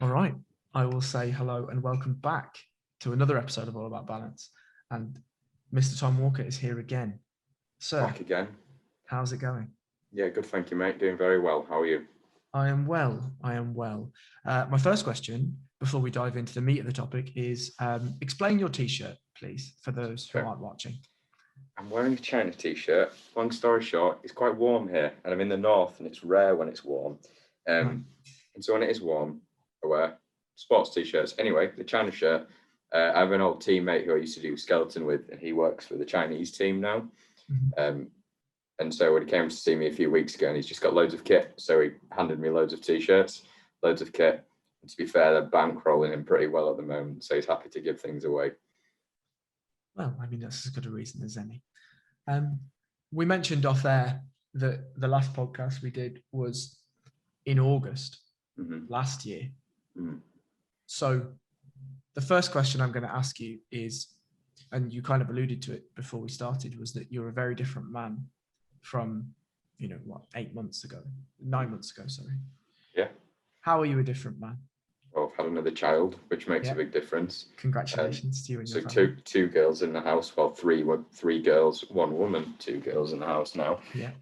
All right. I will say hello and welcome back to another episode of All About Balance. And Mr. Tom Walker is here again. Sir, Back again. how's it going? Yeah, good. Thank you, mate. Doing very well. How are you? I am well. I am well. My first question, before we dive into the meat of the topic, is explain your T-shirt, please, for those who So, aren't watching. I'm wearing a China t-shirt. Long story short, it's quite warm here, and I'm in the north, and it's rare when it's warm. Right. And so when it is warm, I wear sports t-shirts. Anyway, the China shirt. I have an old teammate who I used to do skeleton with, and he works for the Chinese team now. Mhm. And so when he came to see me a few weeks ago, and he's just got loads of kit, so he handed me loads of t-shirts, loads of kit. And to be fair, they're bankrolling him pretty well at the moment, so he's happy to give things away. Well, I mean, that's as good a reason as any. We mentioned off air that the last podcast we did was in August last year. Mm-hmm. So the first question I'm going to ask you is, and you kind of alluded to it before we started, was that you're a very different man from, 9 months ago, sorry. Yeah. How are you a different man? Well, I've had another child, which makes Yeah. a big difference. Congratulations to you and your So family. two girls in the house. Well, three girls, one woman, two girls in the house now. Yeah.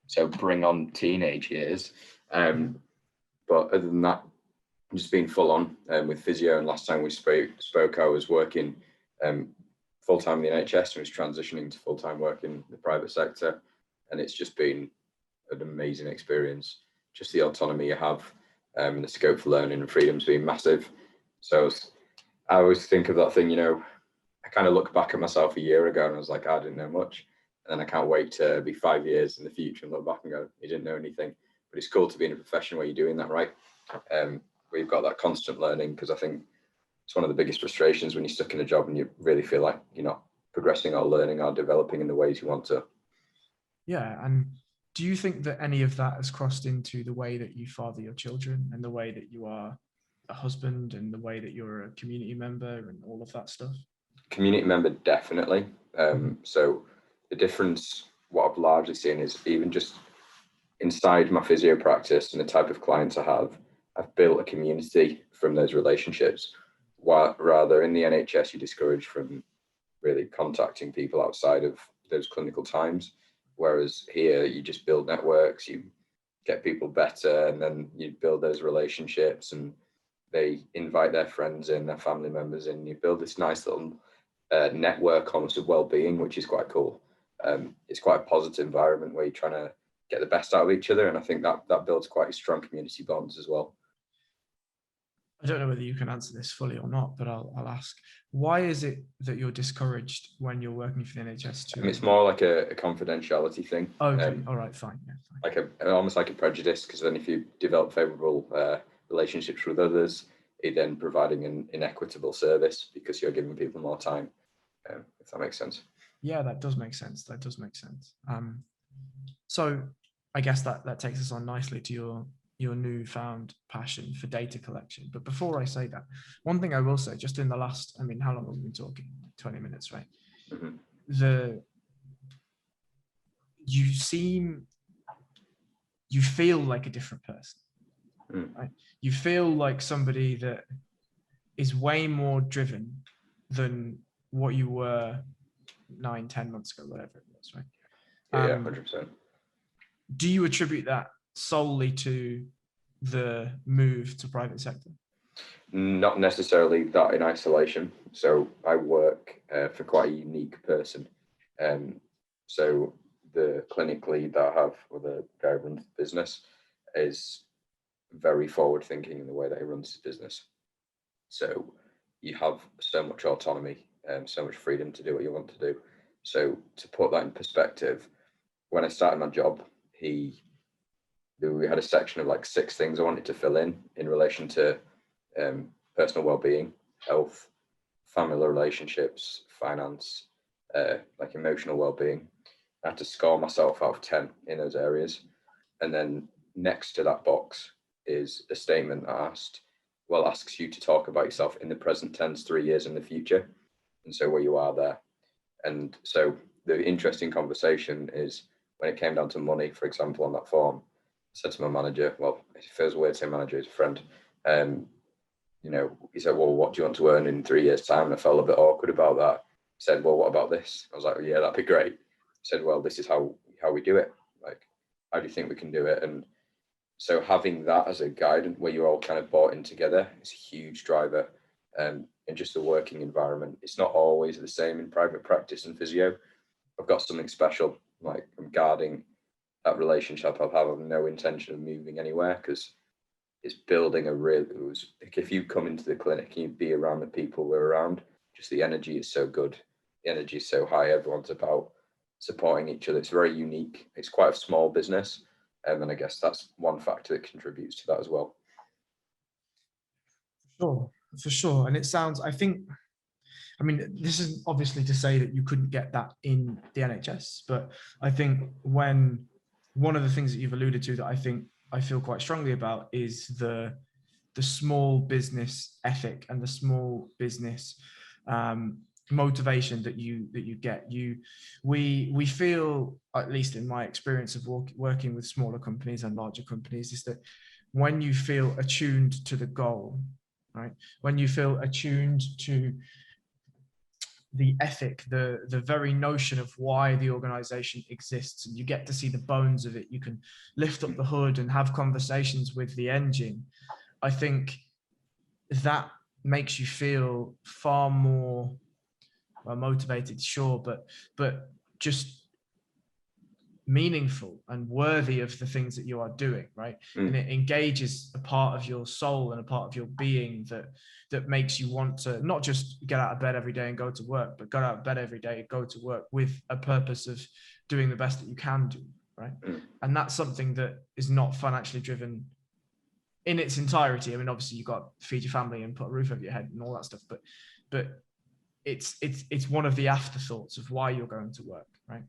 So bring on teenage years. But other than that, I'm just been full on with physio. And last time we spoke, I was working full time in the NHS and was transitioning to full time work in the private sector, and it's just been an amazing experience. Just the autonomy you have, and the scope for learning and freedom's been massive. So I always think of that thing, I kind of look back at myself a year ago and I was like, I didn't know much. And then I can't wait to be 5 years in the future and look back and go, you didn't know anything. But it's cool to be in a profession where you're doing that, right? Where you've got that constant learning, because I think it's one of the biggest frustrations when you're stuck in a job and you really feel like you're not progressing or learning or developing in the ways you want to. Yeah. And do you think that any of that has crossed into the way that you father your children and the way that you are a husband and the way that you're a community member and all of that stuff? Community member, definitely. So the difference, what I've largely seen is even just inside my physio practice and the type of clients I have, I've built a community from those relationships. While rather in the NHS, you're discouraged from really contacting people outside of those clinical times. Whereas here, you just build networks, you get people better, and then you build those relationships, and they invite their friends in, their family members in. You build this nice little network almost of well-being, which is quite cool. It's quite a positive environment where you're trying to get the best out of each other, and I think that builds quite strong community bonds as well. I don't know whether you can answer this fully or not, but I'll ask. Why is it that you're discouraged when you're working for the NHS? It's more like a confidentiality thing. Okay, all right, fine. Yeah, fine. Like almost like a prejudice, because then if you develop favourable relationships with others, you're then providing an inequitable service because you're giving people more time. If that makes sense. Yeah, that does make sense. So I guess that takes us on nicely to your newfound passion for data collection. But before I say that, one thing I will say, just in the last, how long have we been talking? 20 minutes, right? Mm-hmm. You feel like a different person. Right? You feel like somebody that is way more driven than what you were 9-10 months ago, whatever it was, right? Yeah, 100%. Do you attribute that solely to the move to private sector? Not necessarily that in isolation. So I work for quite a unique person. So the clinic lead that I have, or the guy who runs the business, is very forward thinking in the way that he runs his business. So you have so much autonomy and so much freedom to do what you want to do. So to put that in perspective, when I started my job, we had a section of like 6 things I wanted to fill in relation to personal well-being, health, family relationships, finance, like emotional well-being. I had to score myself out of 10 in those areas. And then next to that box is a statement that asks you to talk about yourself in the present tense 3 years in the future. And so where you are there. And so the interesting conversation is when it came down to money, for example, on that form, I said to my manager, well, it feels weird saying manager, he's a friend. You know, he said, well, what do you want to earn in 3 years' time? And I felt a bit awkward about that. He said, well, what about this? I was like, yeah, that'd be great. He said, well, this is how we do it. Like, how do you think we can do it? And so having that as a guidance where you're all kind of bought in together is a huge driver. In just the working environment. It's not always the same in private practice and physio. I've got something special, like I'm guarding that relationship I have no intention of moving anywhere, because it's building a real, like if you come into the clinic and you be around the people we're around, just the energy is so good. The energy is so high. Everyone's about supporting each other. It's very unique. It's quite a small business. And I guess that's one factor that contributes to that as well. For sure. And it sounds, I mean, this isn't obviously to say that you couldn't get that in the NHS, but I think when one of the things that you've alluded to that I feel quite strongly about is the small business ethic and the small business motivation that you get. We feel, at least in my experience of working with smaller companies and larger companies, is that when you feel attuned to the goal, right? When you feel attuned to the ethic, the very notion of why the organization exists, and you get to see the bones of it, you can lift up the hood and have conversations with the engine. I think that makes you feel far more motivated, sure, but just meaningful and worthy of the things that you are doing, right? And it engages a part of your soul and a part of your being that makes you want to not just get out of bed every day and go to work, but go out of bed every day and go to work with a purpose of doing the best that you can do, right? And that's something that is not financially driven in its entirety. I mean, obviously you've got to feed your family and put a roof over your head and all that stuff, but it's one of the afterthoughts of why you're going to work, right?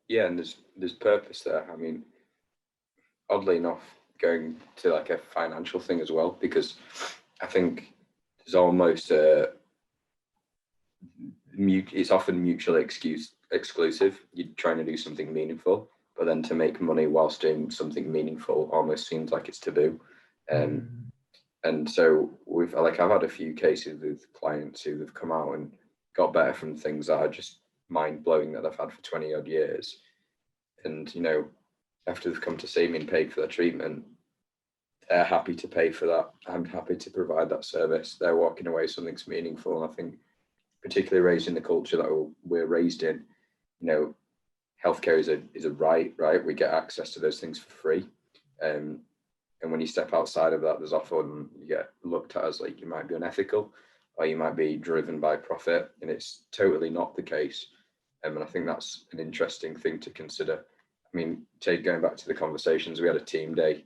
Yeah, and there's purpose there. I mean, oddly enough, going to like a financial thing as well, because I think there's almost it's often mutually exclusive. You're trying to do something meaningful, but then to make money whilst doing something meaningful almost seems like it's taboo. And so I've had a few cases with clients who have come out and got better from things that are just mind-blowing that I've had for 20 odd years. And, you know, after they've come to see me and paid for their treatment, they're happy to pay for that. I'm happy to provide that service. They're walking away something's meaningful. And I think particularly raised in the culture that we're raised in, you know, healthcare is a right? We get access to those things for free. And when you step outside of that, there's often you get looked at as like you might be unethical or you might be driven by profit, and it's totally not the case. And I think that's an interesting thing to consider. I mean, going back to the conversations, we had a team day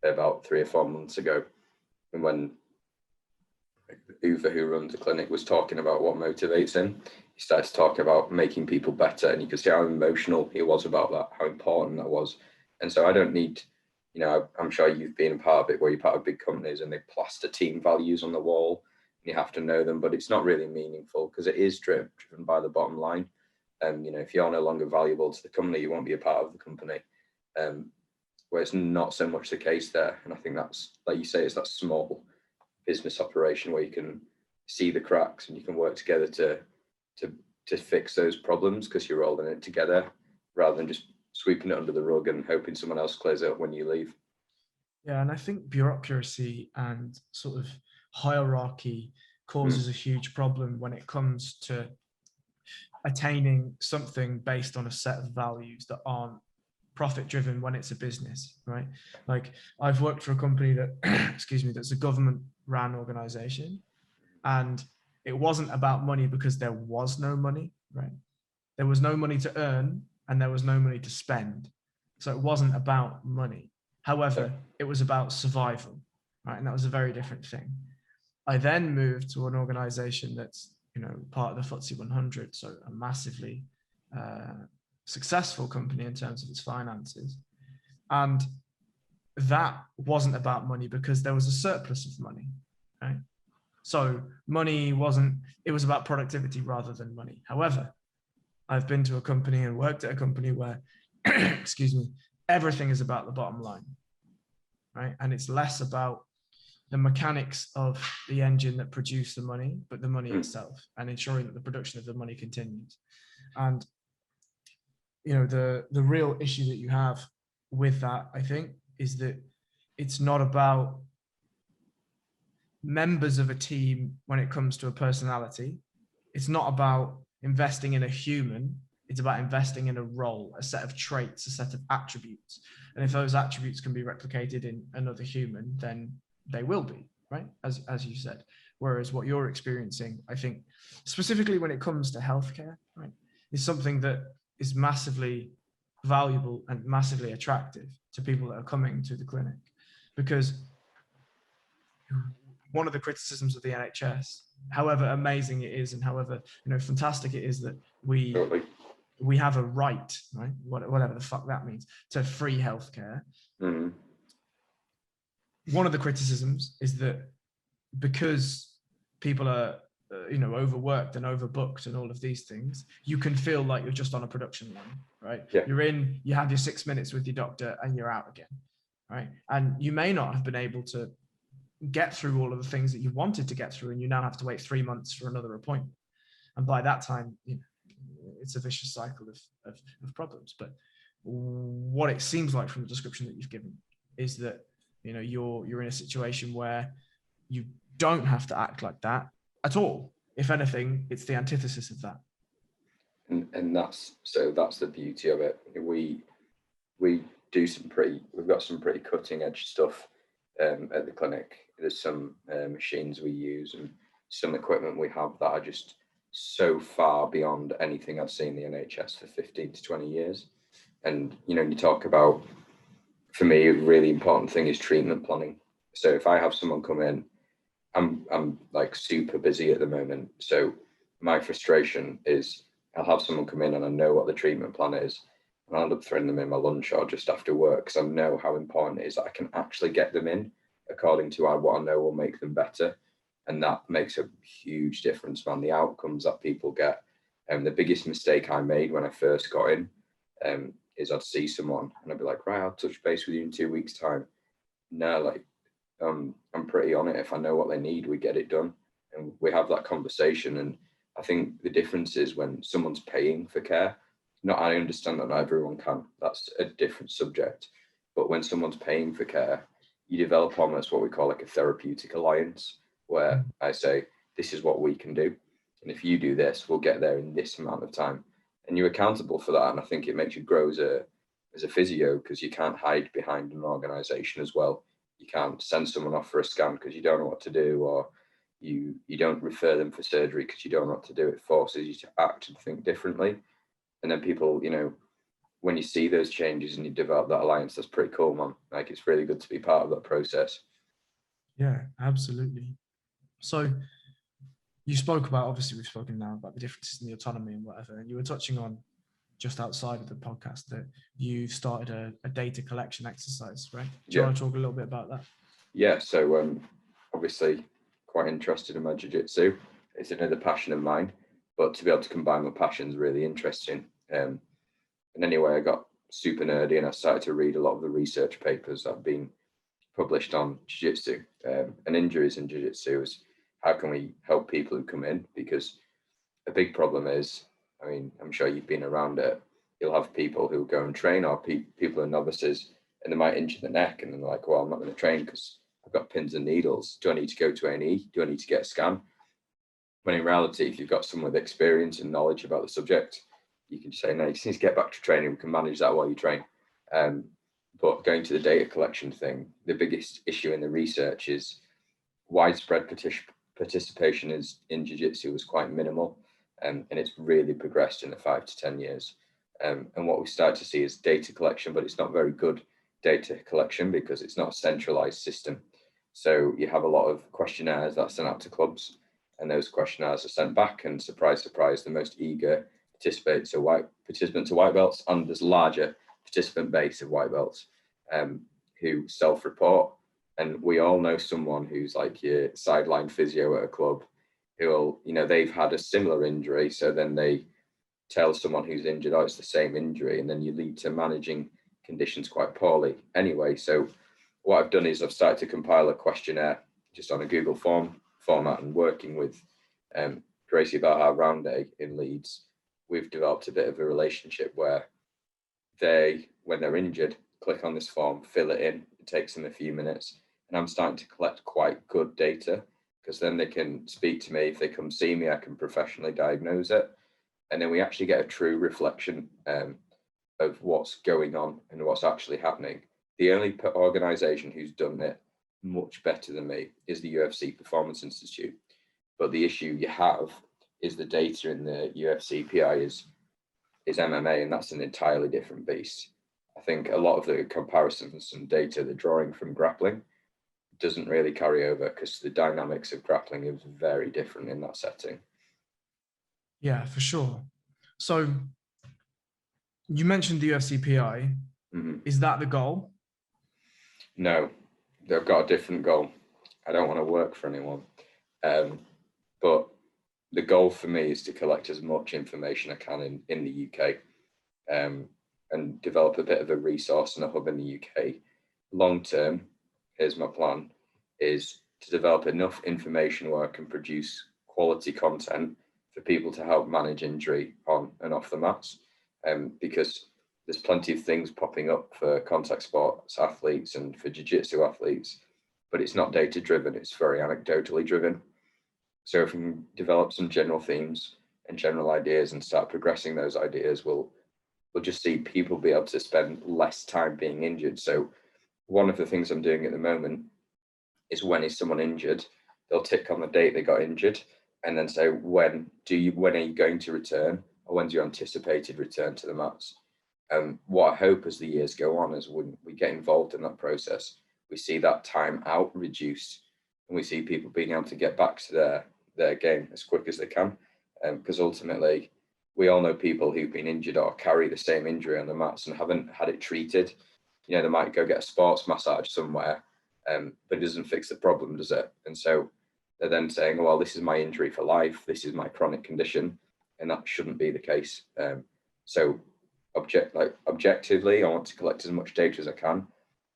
about 3 or 4 months ago, and when Uwe, who runs the clinic, was talking about what motivates him, he started to talk about making people better, and you could see how emotional he was about that, how important that was. And so I don't need, you know, I'm sure you've been a part of it where you're part of big companies and they plaster team values on the wall and you have to know them, but it's not really meaningful because it is driven by the bottom line. And, you know, if you're no longer valuable to the company, you won't be a part of the company. Where it's not so much the case there. And I think that's, like you say, it's that small business operation where you can see the cracks and you can work together to fix those problems because you're all in it together rather than just sweeping it under the rug and hoping someone else clears it up when you leave. Yeah, and I think bureaucracy and sort of hierarchy causes a huge problem when it comes to attaining something based on a set of values that aren't profit driven when it's a business, right? Like I've worked for a company that, excuse me, that's a government ran organization, and it wasn't about money because there was no money, right? There was no money to earn and there was no money to spend. So it wasn't about money. However, it was about survival, right? And that was a very different thing. I then moved to an organization that's, you know, part of the FTSE 100, so a massively successful company in terms of its finances. And that wasn't about money because there was a surplus of money, right? So money wasn't, it was about productivity rather than money. However, I've been to a company and worked at a company where, excuse me, everything is about the bottom line, right? And it's less about the mechanics of the engine that produce the money, but the money itself, and ensuring that the production of the money continues. And the real issue that you have with that, I think, is that it's not about members of a team when it comes to a personality. It's not about investing in a human. It's about investing in a role, a set of traits, a set of attributes. And if those attributes can be replicated in another human, then they will be, right? As you said. Whereas what you're experiencing, I think, specifically when it comes to healthcare, right, is something that is massively valuable and massively attractive to people that are coming to the clinic. Because one of the criticisms of the NHS, however amazing it is and however fantastic it is that we have a right, whatever the fuck that means, to free healthcare. One of the criticisms is that because people are overworked and overbooked and all of these things, you can feel like you're just on a production line, right? Yeah. You're in, you have your 6 minutes with your doctor and you're out again, right? And you may not have been able to get through all of the things that you wanted to get through, and you now have to wait 3 months for another appointment. And by that time, it's a vicious cycle of problems. But what it seems like from the description that you've given is that you're in a situation where you don't have to act like that at all. If anything, it's the antithesis of that. And that's the beauty of it. We've got some pretty cutting edge stuff at the clinic. There's some machines we use and some equipment we have that are just so far beyond anything I've seen in the NHS for 15 to 20 years. And you talk about, for me, a really important thing is treatment planning. So if I have someone come in, I'm like super busy at the moment. So my frustration is I'll have someone come in and I know what the treatment plan is, and I'll end up throwing them in my lunch or just after work, because I know how important it is that I can actually get them in according to what I know will make them better. And that makes a huge difference, man. The outcomes that people get. And the biggest mistake I made when I first got in is I'd see someone and I'd be like, right, I'll touch base with you in 2 weeks' time. No, I'm pretty on it. If I know what they need, we get it done. And we have that conversation. And I think the difference is when someone's paying for care. I understand that not everyone can. That's a different subject. But when someone's paying for care, you develop almost what we call like a therapeutic alliance, where I say, this is what we can do. And if you do this, we'll get there in this amount of time. And you're accountable for that. And I think it makes you grow as a physio, because you can't hide behind an organization as well. You can't send someone off for a scan because you don't know what to do, or you don't refer them for surgery because you don't know what to do. It forces you to act and think differently. And then people, when you see those changes and you develop that alliance, that's pretty cool, man. Like, it's really good to be part of that process. Yeah, absolutely. So you spoke about, obviously we've spoken now about the differences in the autonomy and whatever, and you were touching on just outside of the podcast that you started a data collection exercise, right? Do you want to talk a little bit about that? Yeah, so obviously quite interested in my jiu-jitsu. It's another passion of mine, but to be able to combine my passion is really interesting. And anyway, I got super nerdy and I started to read a lot of the research papers that have been published on jiu-jitsu and injuries in jiu-jitsu. Is how can we help people who come in? Because a big problem is, I'm sure you've been around it, you'll have people who go and train, or people who are novices, and they might injure the neck, and then they're like, well, I'm not going to train because I've got pins and needles. Do I need to go to A&E? Do I need to get a scan? When in reality, if you've got someone with experience and knowledge about the subject, you can say, no, you just need to get back to training. We can manage that while you train. But going to the data collection thing, the biggest issue in the research is widespread participation in jiu-jitsu was quite minimal. And it's really progressed in the 5 to 10 years. And what we start to see is data collection, but it's not very good data collection because it's not a centralized system. So you have a lot of questionnaires that are sent out to clubs, and those questionnaires are sent back, and surprise, surprise, the most eager participants are white belts, and there's a larger participant base of white belts who self-report. And we all know someone who's like your sideline physio at a club who will, they've had a similar injury. So then they tell someone who's injured, oh, it's the same injury. And then you lead to managing conditions quite poorly. Anyway, so what I've done is I've started to compile a questionnaire just on a Google format and working with Gracie about our round day in Leeds, we've developed a bit of a relationship where they, when they're injured, click on this form, fill it in. It takes them a few minutes, and I'm starting to collect quite good data, because then they can speak to me. If they come see me, I can professionally diagnose it, and then we actually get a true reflection of what's going on and what's actually happening. The only organization who's done it much better than me is the UFC Performance Institute. But the issue you have is the data in the UFC PI is MMA, and that's an entirely different beast. I think a lot of the comparisons and data they're drawing from grappling doesn't really carry over, because the dynamics of grappling is very different in that setting. Yeah, for sure. So you mentioned the UFC PI. Mm-hmm. Is that the goal? No, they've got a different goal. I don't want to work for anyone. But the goal for me is to collect as much information I can in the UK, and develop a bit of a resource and a hub in the UK. Long term, here's my plan, is to develop enough information where I can produce quality content for people to help manage injury on and off the mats. Because there's plenty of things popping up for contact sports athletes and for jiu-jitsu athletes, but it's not data driven, it's very anecdotally driven. So if we can develop some general themes and general ideas and start progressing those ideas, we'll just see people be able to spend less time being injured. So one of the things I'm doing at the moment is, when is someone injured, they'll tick on the date they got injured, and then say, when are you going to return, or when's your anticipated return to the mats? What I hope as the years go on is, when we get involved in that process, we see that time out reduced, and we see people being able to get back to their game as quick as they can. Because ultimately, we all know people who've been injured or carry the same injury on the mats and haven't had it treated. You know, they might go get a sports massage somewhere, but it doesn't fix the problem, does it? And so they're then saying, well, this is my injury for life, this is my chronic condition, and that shouldn't be the case. So objectively, I want to collect as much data as I can.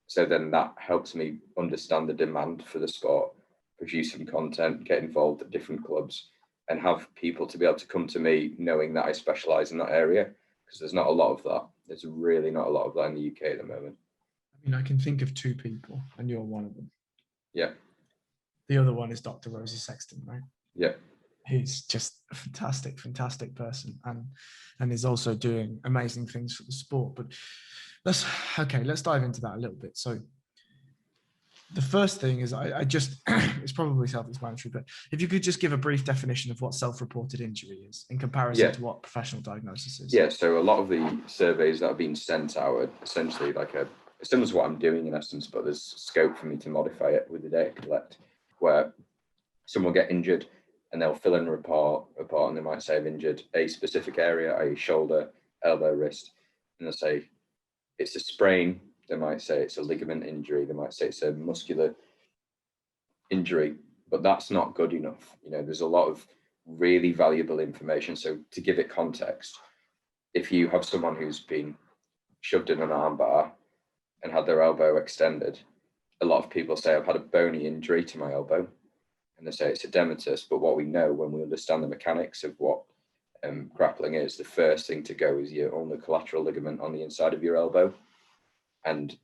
So then that helps me understand the demand for the sport, produce some content, get involved at different clubs, and have people to be able to come to me knowing that I specialize in that area, because there's not a lot of that. There's really not a lot of that in the UK at the moment. I mean, I can think of two people, and you're one of them. Yeah. The other one is Dr. Rosie Sexton, right? Yeah. Who's just a fantastic person, and is also doing amazing things for the sport. But let's dive into that a little bit. So the first thing is, I just, it's probably self-explanatory, but if you could just give a brief definition of what self-reported injury is in comparison to what professional diagnosis is. Yeah, so a lot of the surveys that have been sent out are essentially like similar to what I'm doing in essence, but there's scope for me to modify it with the data collect, where someone will get injured and they'll fill in a report, and they might say, I've injured a specific area, i.e. shoulder, elbow, wrist, and they'll say it's a sprain. They might say it's a ligament injury. They might say it's a muscular injury, but that's not good enough. You know, there's a lot of really valuable information. So to give it context, if you have someone who's been shoved in an armbar and had their elbow extended, a lot of people say, I've had a bony injury to my elbow, and they say it's edematous. But what we know, when we understand the mechanics of what grappling is, the first thing to go is your ulnar collateral ligament on the inside of your elbow. And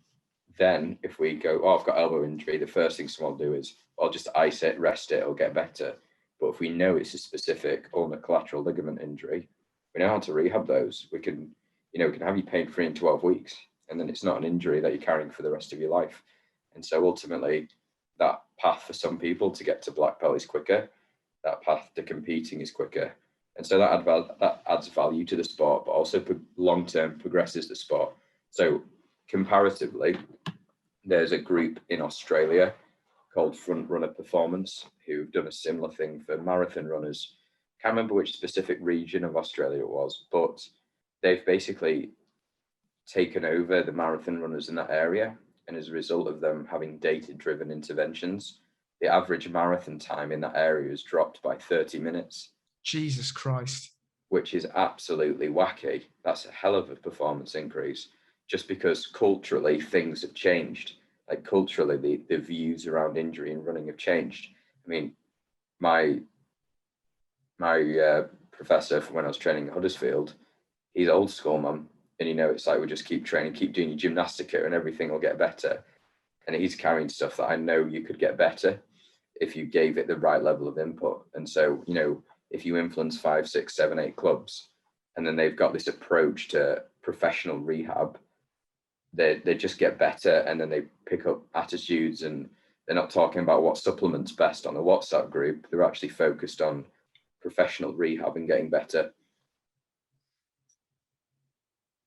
then if we go, I've got elbow injury, the first thing someone will do is, I'll just ice it, rest it, it'll get better. But if we know it's a specific ulnar collateral ligament injury, we know how to rehab those. We can have you pain-free in 12 weeks, and then it's not an injury that you're carrying for the rest of your life. And so ultimately, that path for some people to get to black belt is quicker. That path to competing is quicker. And so that adds value to the sport, but also long-term progresses the sport. So comparatively, there's a group in Australia called Front Runner Performance who've done a similar thing for marathon runners. Can't remember which specific region of Australia it was, but they've basically taken over the marathon runners in that area. And as a result of them having data-driven interventions, the average marathon time in that area has dropped by 30 minutes. Jesus Christ. Which is absolutely wacky. That's a hell of a performance increase, just because culturally things have changed. like culturally, the views around injury and running have changed. I mean, my professor from when I was training at Huddersfield, he's old school, man. And it's like we just keep training, keep doing your gymnastica, and everything will get better. And he's carrying stuff that I know you could get better if you gave it the right level of input. And so, if you influence 5, 6, 7, 8 clubs, and then they've got this approach to professional rehab, they just get better, and then they pick up attitudes, and they're not talking about what supplements best on a WhatsApp group. They're actually focused on professional rehab and getting better.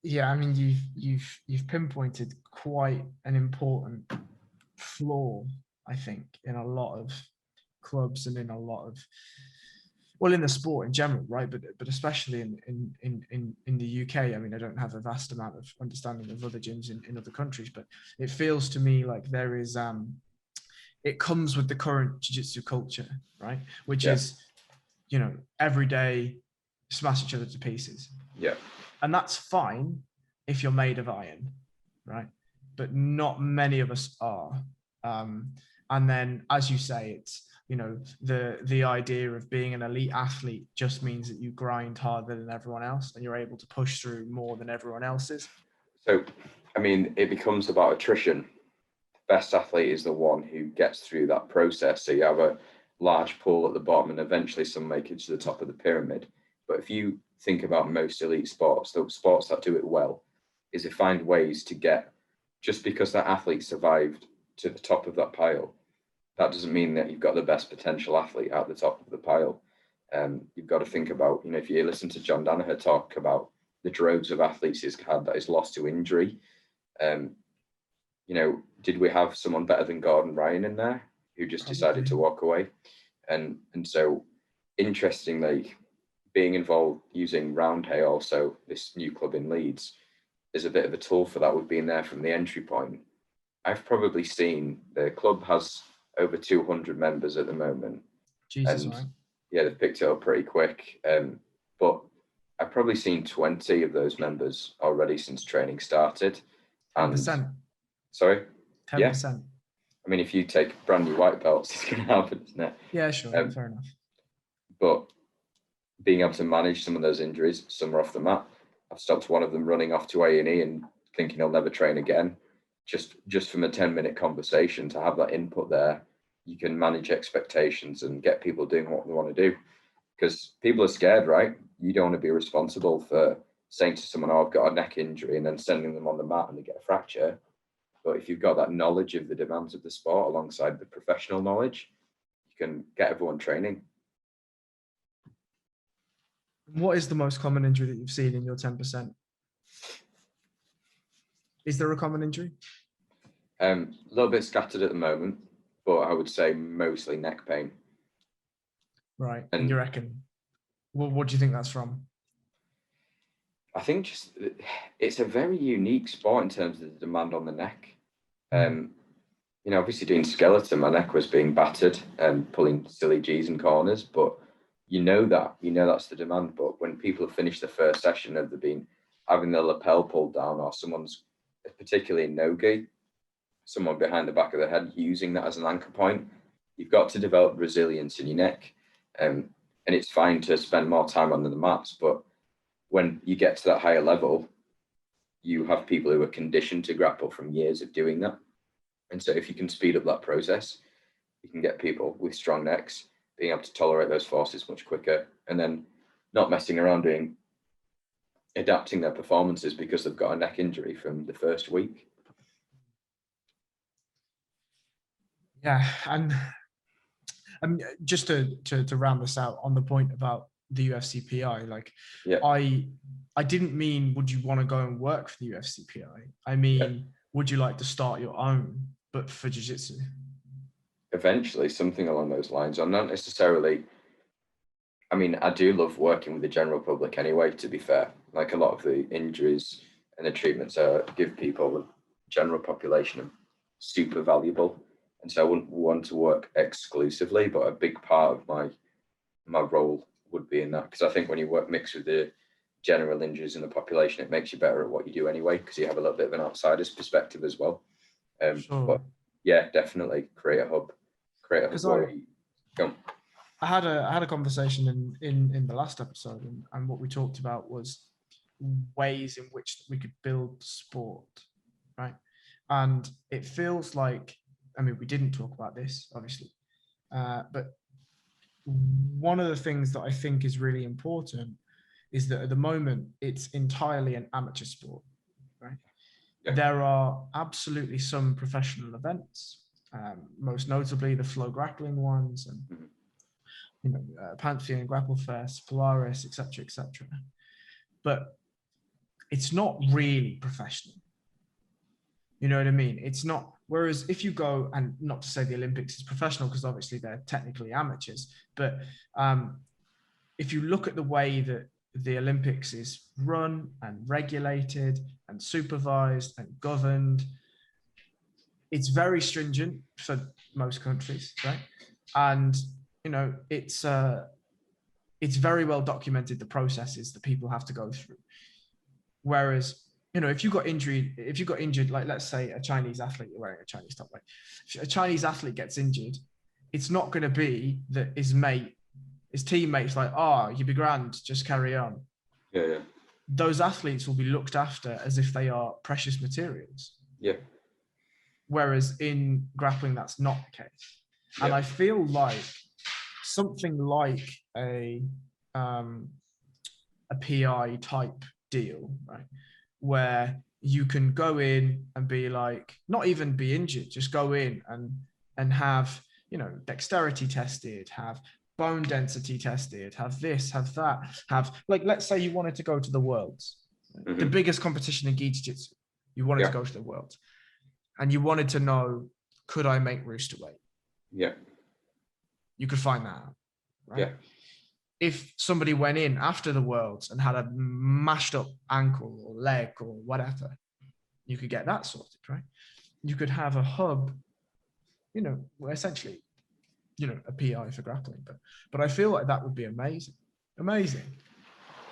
Yeah, I mean, you've pinpointed quite an important flaw, I think, in a lot of clubs and in a lot of, well, in the sport in general, right? But especially in the UK. I mean, I don't have a vast amount of understanding of other gyms in other countries, but it feels to me like there is it comes with the current jiu-jitsu culture, right? Which is, every day smash each other to pieces. Yeah. And that's fine if you're made of iron, right? But not many of us are. And then, as you say, it's, the idea of being an elite athlete just means that you grind harder than everyone else and you're able to push through more than everyone else is. So, I mean, it becomes about attrition. The best athlete is the one who gets through that process. So you have a large pool at the bottom, and eventually some make it to the top of the pyramid. But if you think about most elite sports, the sports that do it well, is they find ways to get, just because that athlete survived to the top of that pile, that doesn't mean that you've got the best potential athlete at the top of the pile. You've got to think about, if you listen to John Danaher talk about the droves of athletes he's had that is lost to injury, did we have someone better than Gordon Ryan in there who just decided to walk away? And so, interestingly, being involved using Roundhay, also this new club in Leeds, is a bit of a tool for that. We've been there from the entry point. I've probably seen the club has over 200 members at the moment. Jesus, and right? Yeah, they've picked it up pretty quick. But I've probably seen 20 of those members already since training started. 10%. Sorry? 10%. Yeah. I mean, if you take brand new white belts, it's going to happen, isn't it? Yeah, sure. Fair enough. But being able to manage some of those injuries, some are off the mat. I've stopped one of them running off to A&E and thinking he'll never train again. Just from a 10-minute conversation, to have that input there, you can manage expectations and get people doing what they want to do. Because people are scared, right? You don't want to be responsible for saying to someone, "Oh, I've got a neck injury," and then sending them on the mat and they get a fracture. But if you've got that knowledge of the demands of the sport alongside the professional knowledge, you can get everyone training. What is the most common injury that you've seen in your 10%? Is there a common injury? A little bit scattered at the moment, but I would say mostly neck pain. Right. And you reckon, what do you think that's from? I think just it's a very unique sport in terms of the demand on the neck. Obviously doing skeleton, my neck was being battered and pulling silly G's and corners, but that's the demand. But when people have finished the first session of having their lapel pulled down, or someone's, particularly in no-gi, someone behind the back of the head using that as an anchor point, you've got to develop resilience in your neck. And it's fine to spend more time on the mats, but when you get to that higher level, you have people who are conditioned to grapple from years of doing that. And so if you can speed up that process, you can get people with strong necks being able to tolerate those forces much quicker, and then not messing around adapting their performances because they've got a neck injury from the first week. Yeah. And I mean, just to round this out on the point about the UFCPI, I didn't mean, would you want to go and work for the UFCPI? I mean, would you like to start your own, but for jiu-jitsu? Eventually, something along those lines. I'm not necessarily, I mean, I do love working with the general public anyway, to be fair. Like, a lot of the injuries and the treatments give people, the general population, are super valuable. And so I wouldn't want to work exclusively, but a big part of my role would be in that. Because I think when you work mixed with the general injuries in the population, it makes you better at what you do anyway, because you have a little bit of an outsider's perspective as well. Sure. But yeah, definitely create a hub where you go. I had a conversation in the last episode, and what we talked about was ways in which we could build sport, right? And it feels like, I mean, we didn't talk about this, obviously, but one of the things that I think is really important is that at the moment it's entirely an amateur sport, right? Yeah. There are absolutely some professional events, most notably the flow grappling ones, and Pantheon, Grapple Fest, Polaris, etc., etc. But it's not really professional. You know what I mean? It's not. Whereas if you go, and not to say the Olympics is professional, because obviously they're technically amateurs, but if you look at the way that the Olympics is run and regulated and supervised and governed, it's very stringent for most countries, right? And it's very well documented, the processes that people have to go through. Whereas, if you got injured, like let's say a Chinese athlete, you're wearing a Chinese top, right? If a Chinese athlete gets injured, it's not going to be that his teammates like, you'll be grand, just carry on. Yeah. Those athletes will be looked after as if they are precious materials. Yeah. Whereas in grappling, that's not the case. Yeah. And I feel like something like a PI type deal, right, where you can go in and be like, not even be injured, just go in and have dexterity tested, have bone density tested, have this, have that, have, like, let's say you wanted to go to the Worlds, the biggest competition in gi jiu-jitsu, you wanted to go to the Worlds, and you wanted to know, could I make rooster weight? Yeah. You could find that out, right? Yeah. If somebody went in after the Worlds and had a mashed up ankle or leg or whatever, you could get that sorted, right? You could have a hub, essentially, a PI for grappling. But I feel like that would be amazing. Amazing.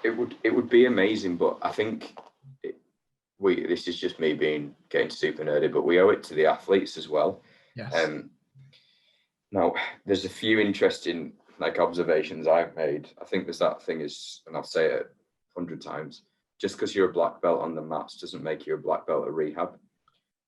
It would be amazing, but I think this is just me getting super nerdy, but we owe it to the athletes as well. Yes. Now, there's a few interesting observations I've made. I think there's that thing is, and I'll say it 100 times, just because you're a black belt on the mats doesn't make you a black belt at rehab.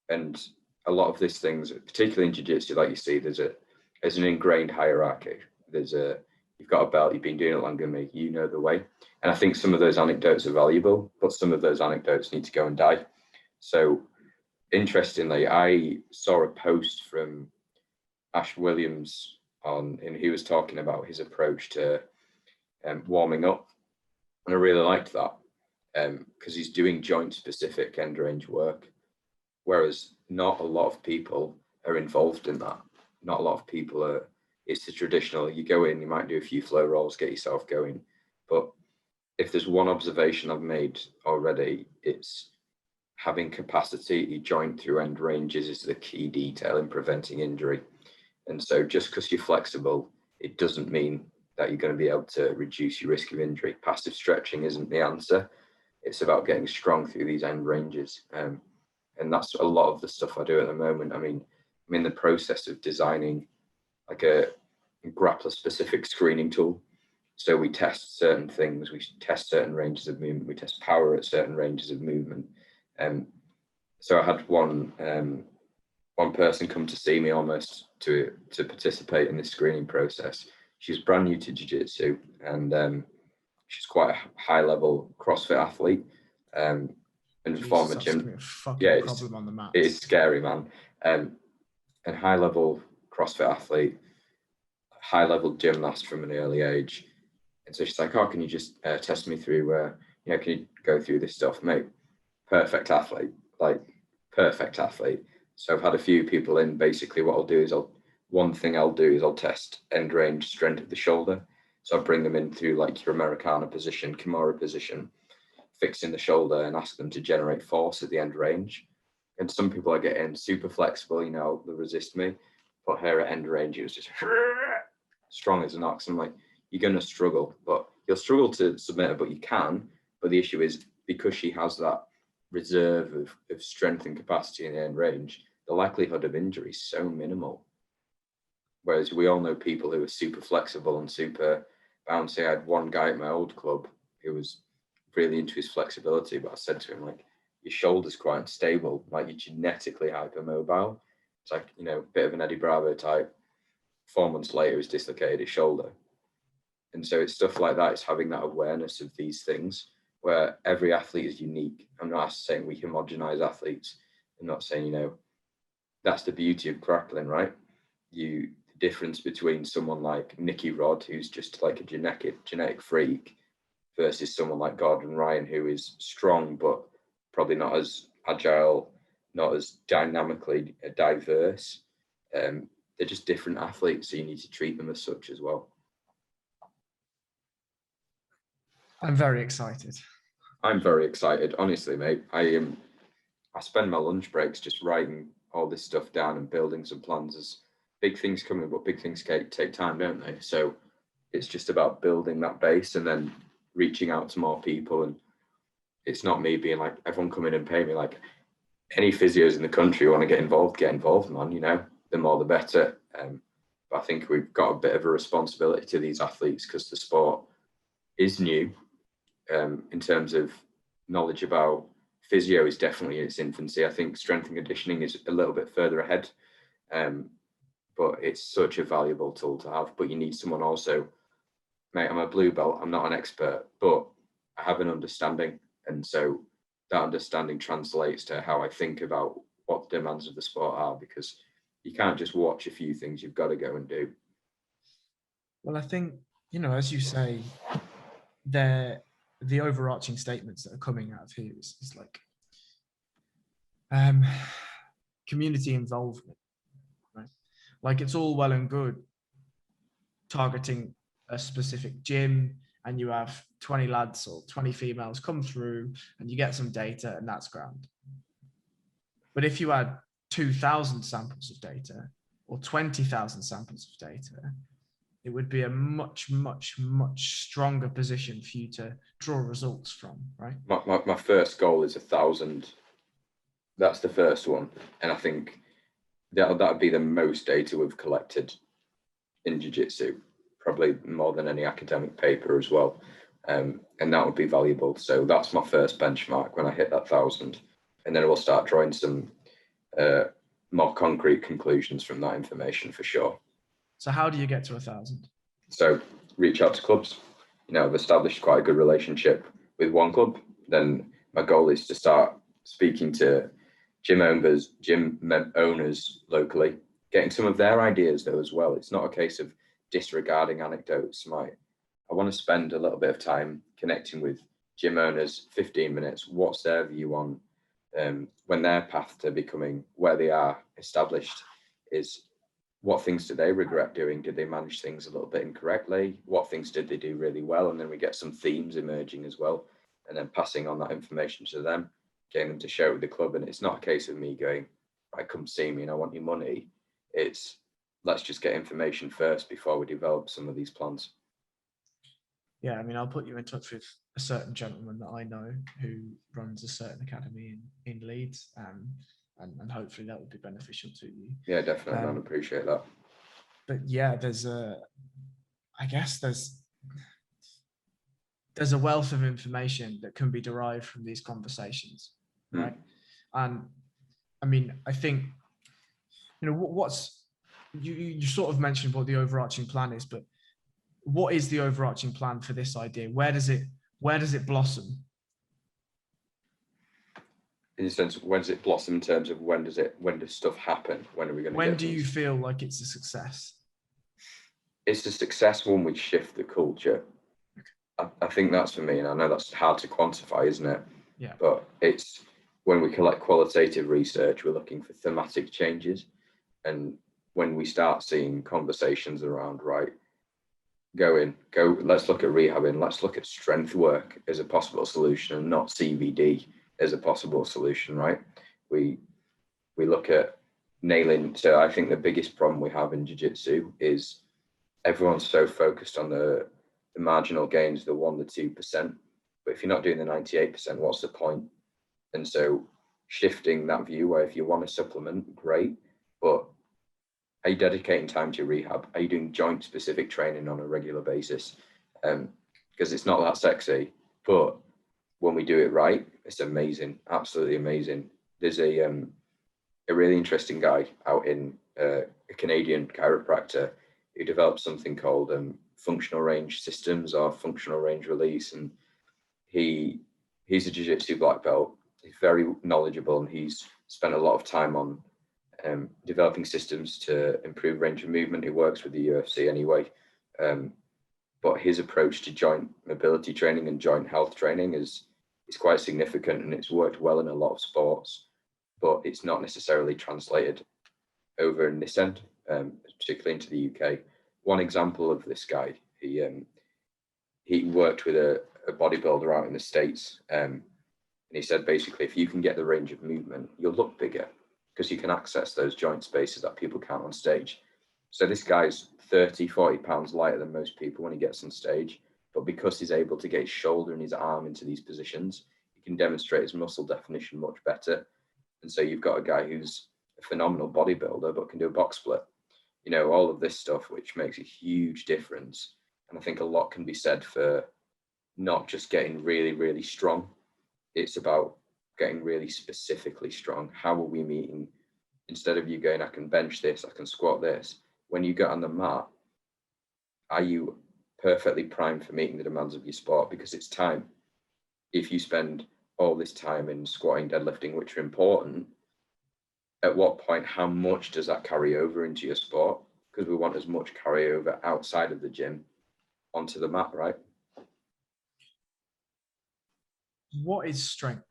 And a lot of these things, particularly in jiu-jitsu, like you see, there's an ingrained hierarchy. You've got a belt, you've been doing it longer than me, you know the way. And I think some of those anecdotes are valuable, but some of those anecdotes need to go and die. So interestingly, I saw a post from Ash Williams and he was talking about his approach to warming up. And I really liked that because he's doing joint specific end range work, whereas not a lot of people are involved in that. Not a lot of people are. It's the traditional, you go in, you might do a few flow rolls, get yourself going. But if there's one observation I've made already, it's having capacity to joint through end ranges is the key detail in preventing injury. And so just because you're flexible, it doesn't mean that you're going to be able to reduce your risk of injury. Passive stretching isn't the answer. It's about getting strong through these end ranges. And that's a lot of the stuff I do at the moment. I mean, I'm in the process of designing like a grappler specific screening tool. So we test certain things, we test certain ranges of movement, we test power at certain ranges of movement. So I had one person come to see me almost to participate in this screening process. She's brand new to jiu-jitsu and she's quite a high level CrossFit athlete and former gym. Yeah, problem on the mat. It is scary, man. And high level CrossFit athlete, high level gymnast from an early age. And so she's like, can you just test me through can you go through this stuff, mate? Perfect athlete. So I've had a few people in. Basically what I'll do is I'll test end range strength of the shoulder. So I bring them in through like your Americana position, Kimura position, fixing the shoulder and ask them to generate force at the end range. And some people I get in super flexible, they'll resist me. Put her at end range, it was just strong as an ox. I'm like, you're going to struggle, but you'll struggle to submit her, but you can. But the issue is because she has that reserve of strength and capacity in the end range, the likelihood of injury is so minimal. Whereas we all know people who are super flexible and super bouncy. I had one guy at my old club who was really into his flexibility, but I said to him, like, your shoulder's quite unstable, like you're genetically hypermobile. It's like, you know, a bit of an Eddie Bravo type. 4 months later, he's dislocated his shoulder. And so it's stuff like that. It's having that awareness of these things where every athlete is unique. I'm not saying we homogenize athletes. I'm not saying, you know, that's the beauty of grappling, right? The difference between someone like Nicky Rod, who's just like a genetic freak, versus someone like Gordon Ryan, who is strong, but probably not as agile, not as dynamically diverse. They're just different athletes, so you need to treat them as such as well. I'm very excited. I'm very excited, honestly, mate. I spend my lunch breaks just writing all this stuff down and building some plans. There's big things coming, but big things take time, don't they? So it's just about building that base and then reaching out to more people. And it's not me being like, everyone come in and pay me. Like, any physios in the country want to get involved, man. You know, the more the better. But I think we've got a bit of a responsibility to these athletes because the sport is new. In terms of knowledge about physio is definitely in its infancy. I think strength and conditioning is a little bit further ahead, but it's such a valuable tool to have. But you need someone also, mate, I'm a blue belt, I'm not an expert, but I have an understanding. And so that understanding translates to how I think about what the demands of the sport are, because you can't just watch a few things, you've got to go and do. Well, I think, you know, as you say, the overarching statements that are coming out of here is like community involvement, right? Like, it's all well and good targeting a specific gym and you have 20 lads or 20 females come through and you get some data and that's grand. But if you had 2,000 samples of data or 20,000 samples of data, it would be a much, much, much stronger position for you to draw results from, right? My first goal is 1,000. That's the first one. And I think that would be the most data we've collected in jiu-jitsu, probably more than any academic paper as well. And that would be valuable. So that's my first benchmark when I hit that 1,000. And then we'll start drawing some more concrete conclusions from that information for sure. So how do you get to 1,000? So reach out to clubs. You know, I've established quite a good relationship with one club. Then my goal is to start speaking to gym owners locally, getting some of their ideas though as well. It's not a case of disregarding anecdotes. I want to spend a little bit of time connecting with gym owners, 15 minutes. What's their view on when their path to becoming where they are established is? What things do they regret doing? Did they manage things a little bit incorrectly? What things did they do really well? And then we get some themes emerging as well, and then passing on that information to them, getting them to share it with the club. And it's not a case of me going, right, come see me and I want your money. It's let's just get information first before we develop some of these plans. Yeah, I mean, I'll put you in touch with a certain gentleman that I know who runs a certain academy in Leeds, and hopefully that would be beneficial to you. Yeah, definitely. I appreciate that. But yeah, there's a wealth of information that can be derived from these conversations, right? And I mean, I think, you know, you sort of mentioned what the overarching plan is, but what is the overarching plan for this idea? Where does it blossom? In the sense, when does it blossom in terms of when does stuff happen? When are we going to When do you feel like it's a success? It's a success when we shift the culture. I think that's for me, and I know that's hard to quantify, isn't it? Yeah. But it's when we collect qualitative research, we're looking for thematic changes. And when we start seeing conversations around, right, let's look at rehabbing, let's look at strength work as a possible solution and not CBD as a possible solution, right? We look at nailing. So I think the biggest problem we have in jiu-jitsu is everyone's so focused on the marginal gains, the 1%, the 2%. But if you're not doing the 98%, what's the point? And so shifting that view where if you want to supplement, great, but are you dedicating time to rehab? Are you doing joint specific training on a regular basis? Because it's not that sexy, but when we do it right, it's amazing, absolutely amazing. There's a really interesting guy out in a Canadian chiropractor who developed something called functional range systems or functional range release, and he's a jiu-jitsu black belt. He's very knowledgeable, and he's spent a lot of time on developing systems to improve range of movement. He works with the UFC anyway, but his approach to joint mobility training and joint health training is quite significant, and it's worked well in a lot of sports, but it's not necessarily translated over in this end, particularly into the UK. One example of this guy, he worked with a bodybuilder out in the States, and he said basically, if you can get the range of movement, you'll look bigger because you can access those joint spaces that people can't on stage. So this guy's 30, 40 pounds lighter than most people when he gets on stage, but because he's able to get his shoulder and his arm into these positions, he can demonstrate his muscle definition much better. And so you've got a guy who's a phenomenal bodybuilder, but can do a box split. You know, all of this stuff, which makes a huge difference. And I think a lot can be said for not just getting really, really strong. It's about getting really specifically strong. How are we meeting? Instead of you going, I can bench this, I can squat this. When you get on the mat, are you perfectly primed for meeting the demands of your sport? Because it's time. If you spend all this time in squatting, deadlifting, which are important, at what point, how much does that carry over into your sport? Because we want as much carryover outside of the gym onto the mat, right? What is strength?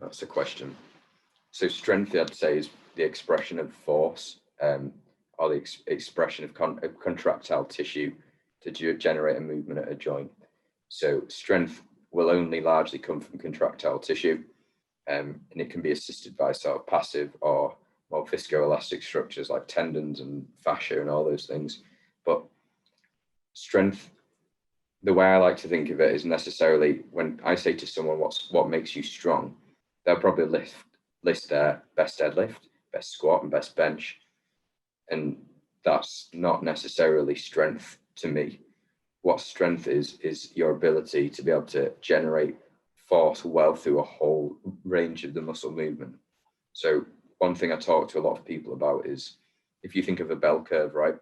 That's the question. So strength, I'd say, is the expression of force, or the expression of contractile tissue to generate a movement at a joint. So strength will only largely come from contractile tissue, and it can be assisted by sort of passive or more viscoelastic structures like tendons and fascia and all those things. But strength, the way I like to think of it is necessarily when I say to someone, what makes you strong, they'll probably list their best deadlift, best squat, and best bench. And that's not necessarily strength to me. What strength is your ability to be able to generate force well through a whole range of the muscle movement. So one thing I talk to a lot of people about is, if you think of a bell curve, right?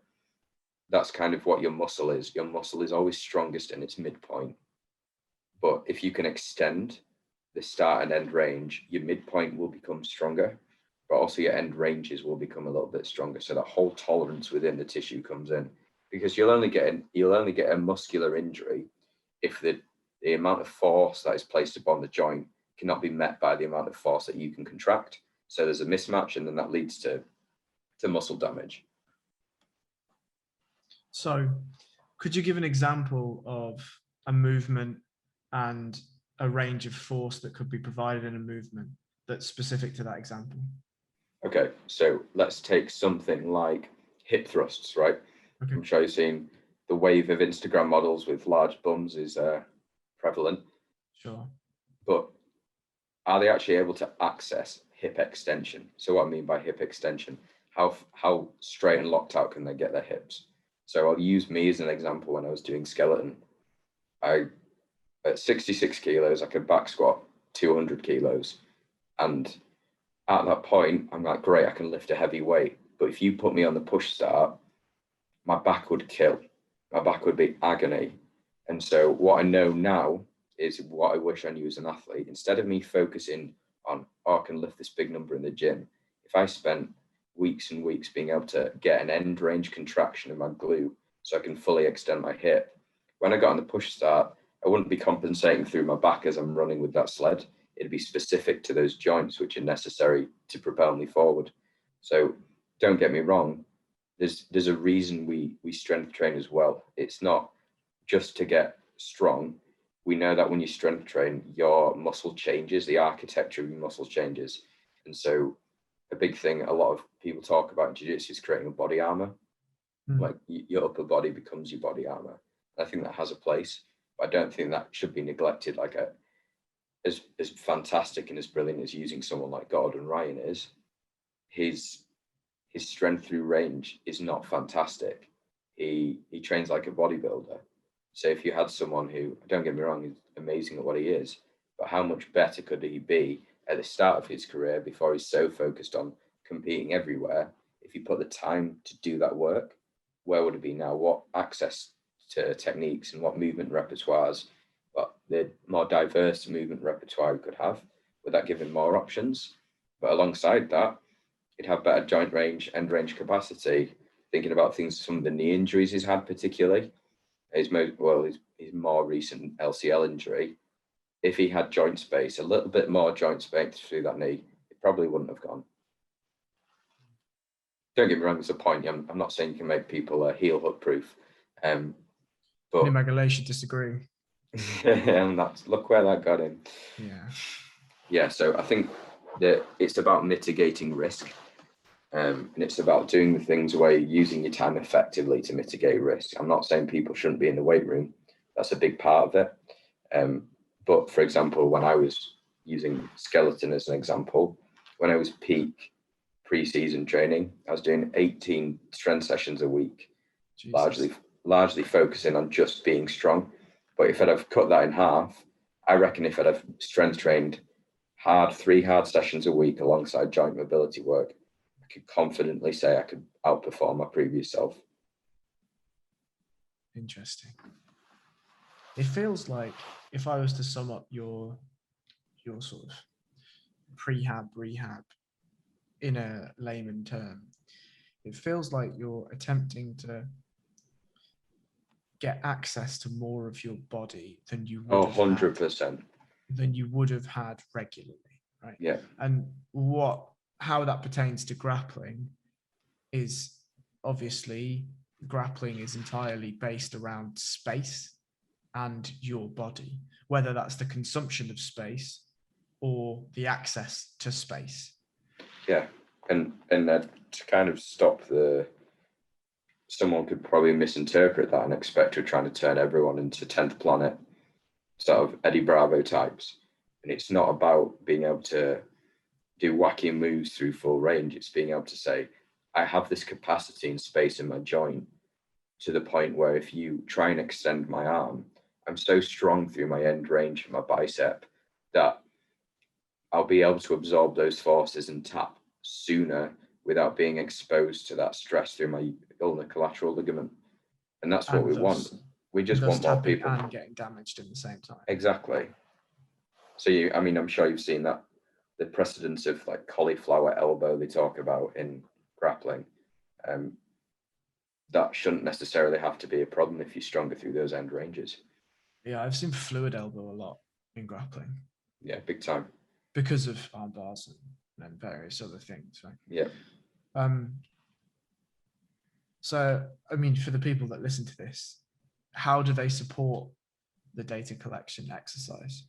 That's kind of what your muscle is. Your muscle is always strongest in its midpoint. But if you can extend the start and end range, your midpoint will become stronger, but also your end ranges will become a little bit stronger. So that whole tolerance within the tissue comes in, because you'll only get a muscular injury if the amount of force that is placed upon the joint cannot be met by the amount of force that you can contract. So there's a mismatch, and then that leads to muscle damage. So could you give an example of a movement and a range of force that could be provided in a movement that's specific to that example? Okay, so let's take something like hip thrusts, right? Okay. I'm sure you've seen the wave of Instagram models with large bums is prevalent. Sure. But are they actually able to access hip extension? So what I mean by hip extension, how straight and locked out can they get their hips? So I'll use me as an example. When I was doing skeleton, at 66 kilos, I could back squat 200 kilos. And at that point, I'm like, great, I can lift a heavy weight. But if you put me on the push start, my back would kill. My back would be agony. And so what I know now is what I wish I knew as an athlete. Instead of me focusing on, I can lift this big number in the gym, if I spent weeks and weeks being able to get an end range contraction in my glute so I can fully extend my hip, when I got on the push start, I wouldn't be compensating through my back as I'm running with that sled. It'd be specific to those joints which are necessary to propel me forward. So don't get me wrong, there's a reason we strength train as well. It's not just to get strong. We know that when you strength train, your muscle changes, the architecture of your muscles changes. And so a big thing a lot of people talk about in jiu-jitsu is creating a body armor. Like your upper body becomes your body armor. I think that has a place, but I don't think that should be neglected. Like as fantastic and as brilliant as using someone like Gordon Ryan is, his strength through range is not fantastic. He trains like a bodybuilder. So if you had someone who, don't get me wrong, is amazing at what he is, but how much better could he be at the start of his career before he's so focused on competing everywhere? If he put the time to do that work, where would it be now? What access to techniques and what movement repertoires, but the more diverse movement repertoire he could have, would that give him more options? But alongside that, he'd have better joint range, end range capacity. Thinking about things, some of the knee injuries he's had, particularly his more recent LCL injury. If he had joint space, a little bit more joint space through that knee, it probably wouldn't have gone. Don't get me wrong, there's a point. I'm not saying you can make people heel hook proof, but Me and Magala should disagree. And look where that got him. Yeah. So I think that it's about mitigating risk. And it's about doing the things where you're using your time effectively to mitigate risk. I'm not saying people shouldn't be in the weight room. That's a big part of it. But for example, when I was using skeleton as an example, when I was peak pre-season training, I was doing 18 strength sessions a week, largely focusing on just being strong. But if I'd have cut that in half, I reckon if I'd have strength trained hard, 3 hard sessions a week alongside joint mobility work, could confidently say I could outperform my previous self. Interesting. It feels like, if I was to sum up your sort of rehab in a layman term, it feels like you're attempting to get access to more of your body than you would 100%. Than you would have had regularly, right? Yeah. And how that pertains to grappling is, obviously grappling is entirely based around space and your body, whether that's the consumption of space or the access to space. Yeah. And to kind of stop someone could probably misinterpret that and expect we're trying to turn everyone into 10th planet, sort of Eddie Bravo types. And it's not about being able to do wacky moves through full range. It's being able to say, I have this capacity and space in my joint to the point where if you try and extend my arm, I'm so strong through my end range of my bicep that I'll be able to absorb those forces and tap sooner without being exposed to that stress through my ulnar collateral ligament. And that's what we want. We just want more people. And getting damaged at the same time. Exactly. So I'm sure you've seen that, the precedence of like cauliflower elbow they talk about in grappling. That shouldn't necessarily have to be a problem if you're stronger through those end ranges. Yeah, I've seen fluid elbow a lot in grappling. Yeah, big time. Because of arm bars and various other things, right? Yeah. So, for the people that listen to this, how do they support the data collection exercise?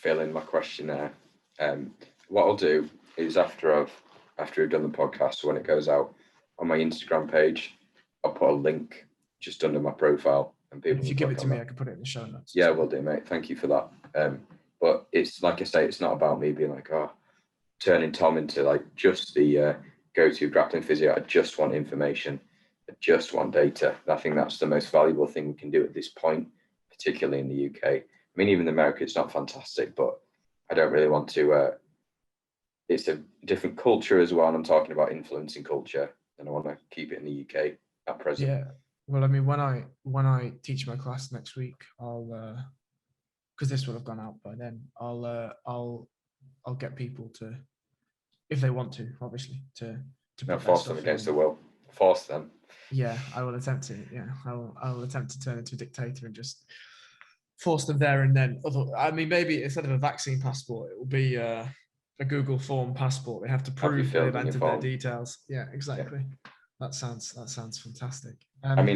Fill in my questionnaire. What I'll do is after we've done the podcast, so when it goes out on my Instagram page, I'll put a link just under my profile, and people. If you give it to me, I can put it in the show notes. Yeah, will do, mate. Thank you for that. But it's like I say, it's not about me being like, turning Tom into like just the go-to grappling physio. I just want information. I just want data. I think that's the most valuable thing we can do at this point, particularly in the UK. Even in America, it's not fantastic, but I don't really want to. It's a different culture as well, and I'm talking about influencing culture, and I want to keep it in the UK at present. Yeah. Well, when I teach my class next week, I'll because this will have gone out by then. I'll get people to, if they want to, obviously, to not force them against the will. Force them. Yeah, I will attempt to. Yeah, I'll attempt to turn into a dictator and just force them there and then. Maybe instead of a vaccine passport, it will be a Google form passport. They have to prove they've entered their details. Yeah, exactly. Yeah. That sounds fantastic. An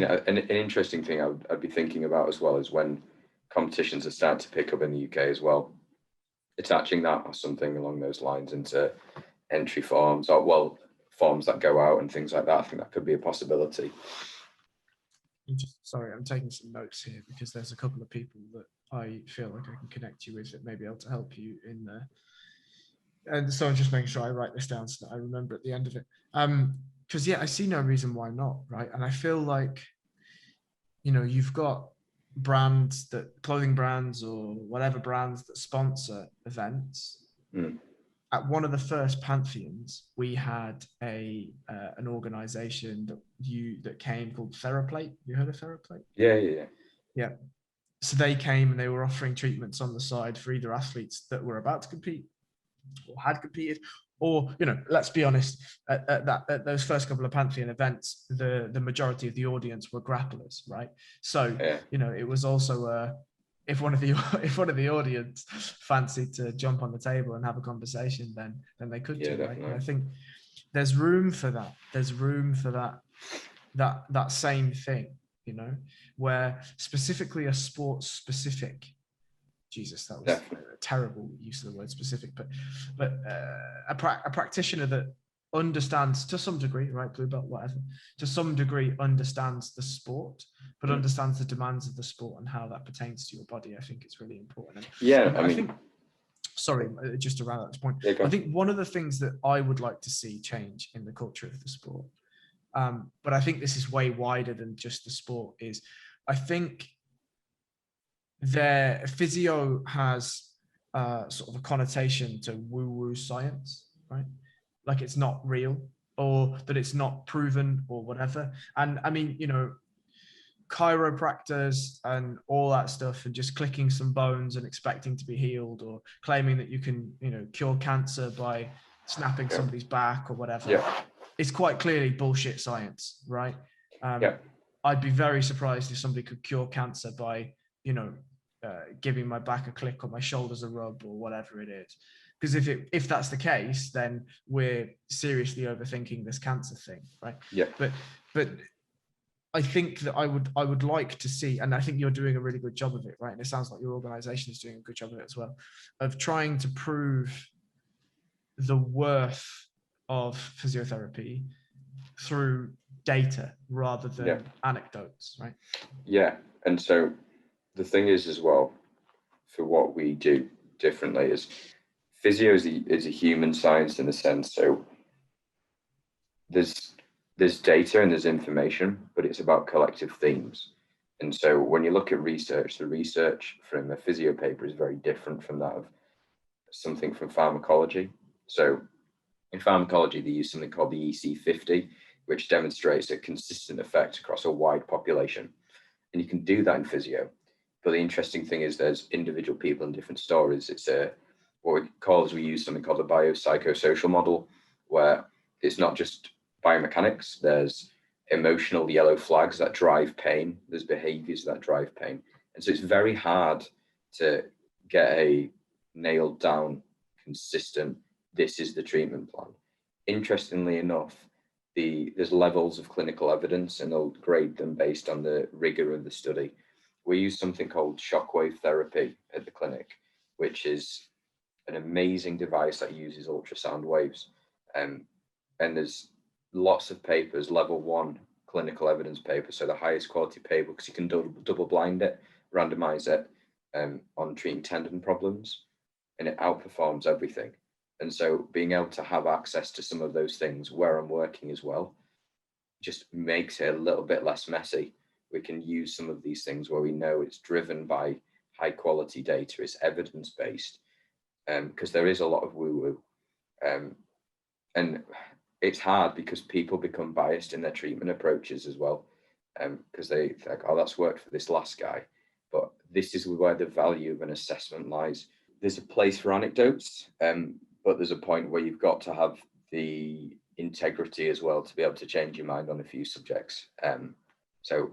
interesting thing I'd be thinking about as well is when competitions are starting to pick up in the UK as well, attaching that or something along those lines into entry forms or forms that go out and things like that. I think that could be a possibility. Sorry, I'm taking some notes here because there's a couple of people that I feel like I can connect you with that may be able to help you in there. And so I'm just making sure I write this down so that I remember at the end of it. Because I see no reason why not, right? And I feel like, you've got clothing brands or whatever brands that sponsor events. At one of the first Pantheons, we had an organization that came called Theraplate. You heard of Theraplate? Yeah. So they came and they were offering treatments on the side for either athletes that were about to compete or had competed, or let's be honest, at those first couple of Pantheon events, the majority of the audience were grapplers, right? So it was also if one of the audience fancied to jump on the table and have a conversation, then they could do, right? And I think there's room for that. There's room for that same thing, where specifically a sports specific. Jesus, that was a terrible use of the word specific, but a practitioner that understands to some degree, right, blue belt, whatever, to some degree understands the sport, but understands the demands of the sport and how that pertains to your body. I think it's really important. And I think, sorry, just to round out this point, I think one of the things that I would like to see change in the culture of the sport, but I think this is way wider than just the sport, is I think their physio has sort of a connotation to woo-woo science, right? Like it's not real, or that it's not proven, or whatever. And I mean, chiropractors and all that stuff, and just clicking some bones and expecting to be healed, or claiming that you can, cure cancer by snapping somebody's back or whatever. It's quite clearly bullshit science, right? I'd be very surprised if somebody could cure cancer by, giving my back a click or my shoulders a rub or whatever it is. Because if that's the case, then we're seriously overthinking this cancer thing, right? But I think that I would like to see, and I think you're doing a really good job of it, right? And it sounds like your organization is doing a good job of it as well, of trying to prove the worth of physiotherapy through data rather than anecdotes, right? And so the thing is as well, for what we do differently, is physio is a human science in a sense. So there's data and there's information, but it's about collective themes. And so when you look at research, the research from a physio paper is very different from that of something from pharmacology. So in pharmacology, they use something called the EC50, which demonstrates a consistent effect across a wide population. And you can do that in physio. But the interesting thing is there's individual people and different stories. It's we use something called the biopsychosocial model, where it's not just biomechanics, there's emotional yellow flags that drive pain, there's behaviors that drive pain. And so it's very hard to get a nailed down, consistent, this is the treatment plan. Interestingly enough, there's levels of clinical evidence, and they'll grade them based on the rigor of the study. We use something called shockwave therapy at the clinic, which is an amazing device that uses ultrasound waves. And there's lots of papers, level 1 clinical evidence papers, so the highest quality paper, because you can double blind it, randomize it on treating tendon problems, and it outperforms everything. And so being able to have access to some of those things where I'm working as well just makes it a little bit less messy. We can use some of these things where we know it's driven by high quality data, it's evidence based, because there is a lot of woo-woo. And it's hard because people become biased in their treatment approaches as well, because they think, oh, that's worked for this last guy. But this is where the value of an assessment lies. There's a place for anecdotes, but there's a point where you've got to have the integrity as well to be able to change your mind on a few subjects. So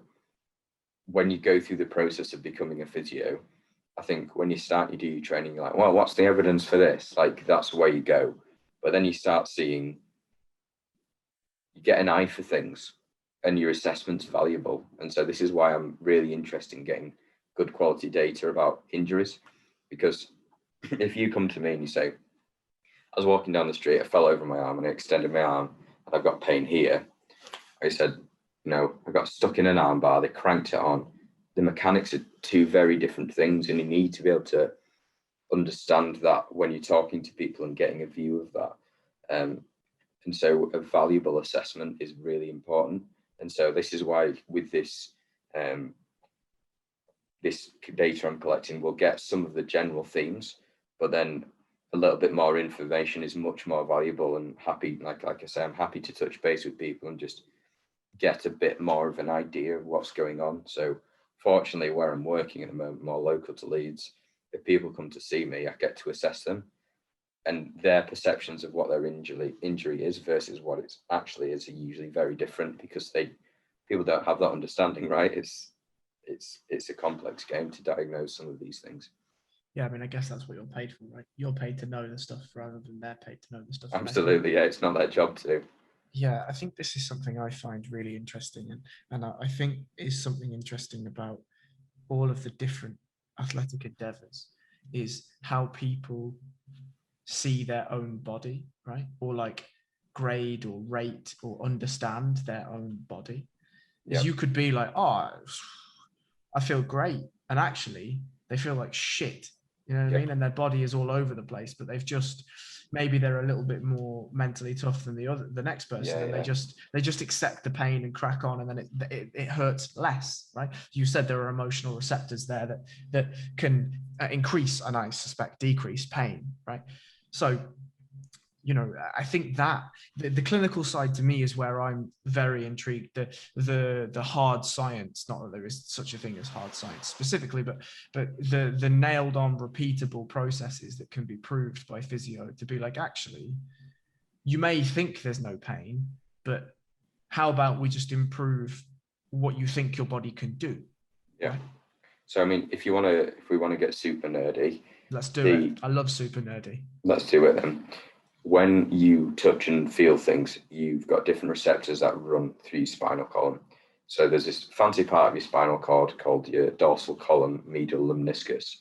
when you go through the process of becoming a physio, I think when you do your training, you're like, well, what's the evidence for this? Like, that's where you go. But then you start seeing, you get an eye for things and your assessment's valuable. And so this is why I'm really interested in getting good quality data about injuries, because if you come to me and you say, I was walking down the street, I fell over my arm and I extended my arm and I've got pain here. I said, I got stuck in an arm bar, they cranked it on, the mechanics are two very different things, and you need to be able to understand that when you're talking to people and getting a view of that. And so a valuable assessment is really important. And so this is why with this this data I'm collecting, we'll get some of the general themes, but then a little bit more information is much more valuable, and happy, like I say, I'm happy to touch base with people and just get a bit more of an idea of what's going on. So fortunately, where I'm working at the moment, more local to Leeds, if people come to see me, I get to assess them, and their perceptions of what their injury is versus what it actually is are usually very different, because people don't have that understanding, right? It's a complex game to diagnose some of these things. Yeah, I mean, I guess that's what you're paid for, right? You're paid to know the stuff rather than they're paid to know the stuff. Absolutely, yeah. It's not their job to do. Yeah, I think this is something I find really interesting, and I think is something interesting about all of the different athletic endeavors is how people see their own body, right? Or like grade or rate or understand their own body. Because you could be like, oh, I feel great, and actually they feel like shit. You know what I mean? And their body is all over the place, but they've just, maybe they're a little bit more mentally tough than the next person, and they just accept the pain and crack on, and then it hurts less, right? You said there are emotional receptors there that can increase, and I suspect decrease pain, right? So, you know, I think that the clinical side to me is where I'm very intrigued. The hard science, not that there is such a thing as hard science specifically, but the nailed on repeatable processes that can be proved by physio to be like, actually, you may think there's no pain, but how about we just improve what you think your body can do? Yeah. Right? So I mean, if we want to get super nerdy, let's do it. I love super nerdy. Let's do it then. When you touch and feel things, you've got different receptors that run through your spinal column. So there's this fancy part of your spinal cord called your dorsal column medial lemniscus.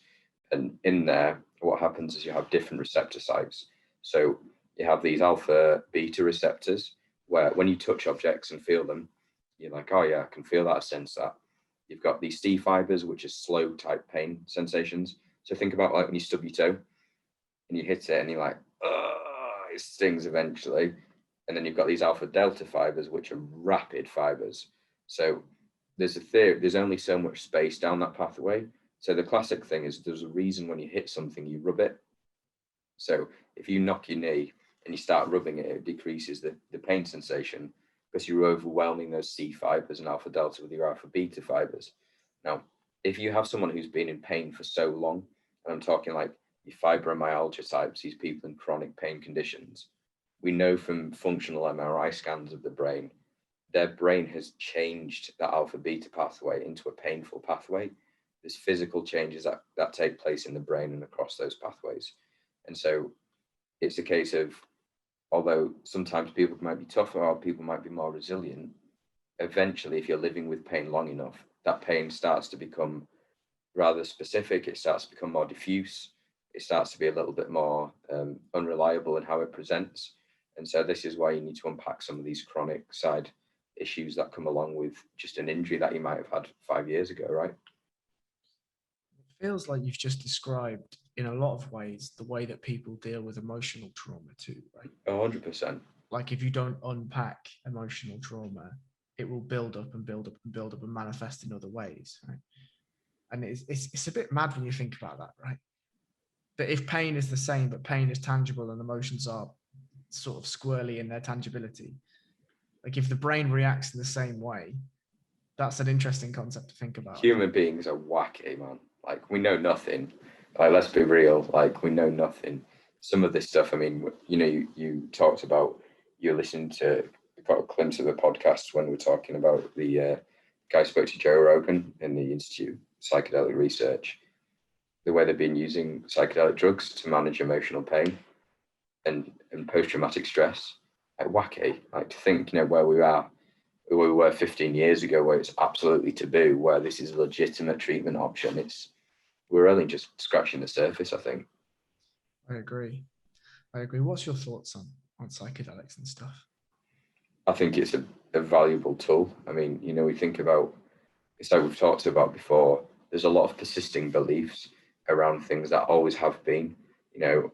And in there, what happens is you have different receptor sites. So you have these alpha beta receptors where when you touch objects and feel them, you're like, oh yeah, I can feel that, I sense that. You've got these C fibers, which are slow type pain sensations. So think about like when you stub your toe and you hit it and you're like, it stings eventually. And then you've got these alpha delta fibers, which are rapid fibers. So there's a theory, there's only so much space down that pathway. So the classic thing is there's a reason when you hit something, you rub it. So if you knock your knee and you start rubbing it, it decreases the pain sensation because you're overwhelming those C fibers and alpha delta with your alpha beta fibers. Now, if you have someone who's been in pain for so long, and I'm talking like your fibromyalgia types, these people in chronic pain conditions, we know from functional MRI scans of the brain, their brain has changed that alpha beta pathway into a painful pathway. There's physical changes that take place in the brain and across those pathways. And so it's a case of, although sometimes people might be tougher or people might be more resilient, eventually, if you're living with pain long enough, that pain starts to become rather specific. It starts to become more diffuse. It starts to be a little bit more unreliable in how it presents. And so this is why you need to unpack some of these chronic side issues that come along with just an injury that you might have had 5 years ago, right? It feels like you've just described in a lot of ways the way that people deal with emotional trauma too, right? 100%. Like if you don't unpack emotional trauma, it will build up and build up and build up and manifest in other ways, right? And it's a bit mad when you think about that, right? That if pain is the same, but pain is tangible and emotions are sort of squirrely in their tangibility, like if the brain reacts in the same way, that's an interesting concept to think about. Human beings are wacky, man. Like we know nothing. Like let's be real. Like we know nothing. Some of this stuff. I mean, you know, you talked about you're listening to got a glimpse of a podcast when we're talking about the guy spoke to Joe Rogan in the Institute of Psychedelic Research. The way they've been using psychedelic drugs to manage emotional pain and post-traumatic stress. Like wacky. Like to think, you know, where we were 15 years ago, where it's absolutely taboo, where this is a legitimate treatment option. We're only just scratching the surface, I think. I agree. What's your thoughts on psychedelics and stuff? I think it's a valuable tool. I mean, you know, we think about it's like we've talked about before, there's a lot of persisting beliefs around things that always have been. You know,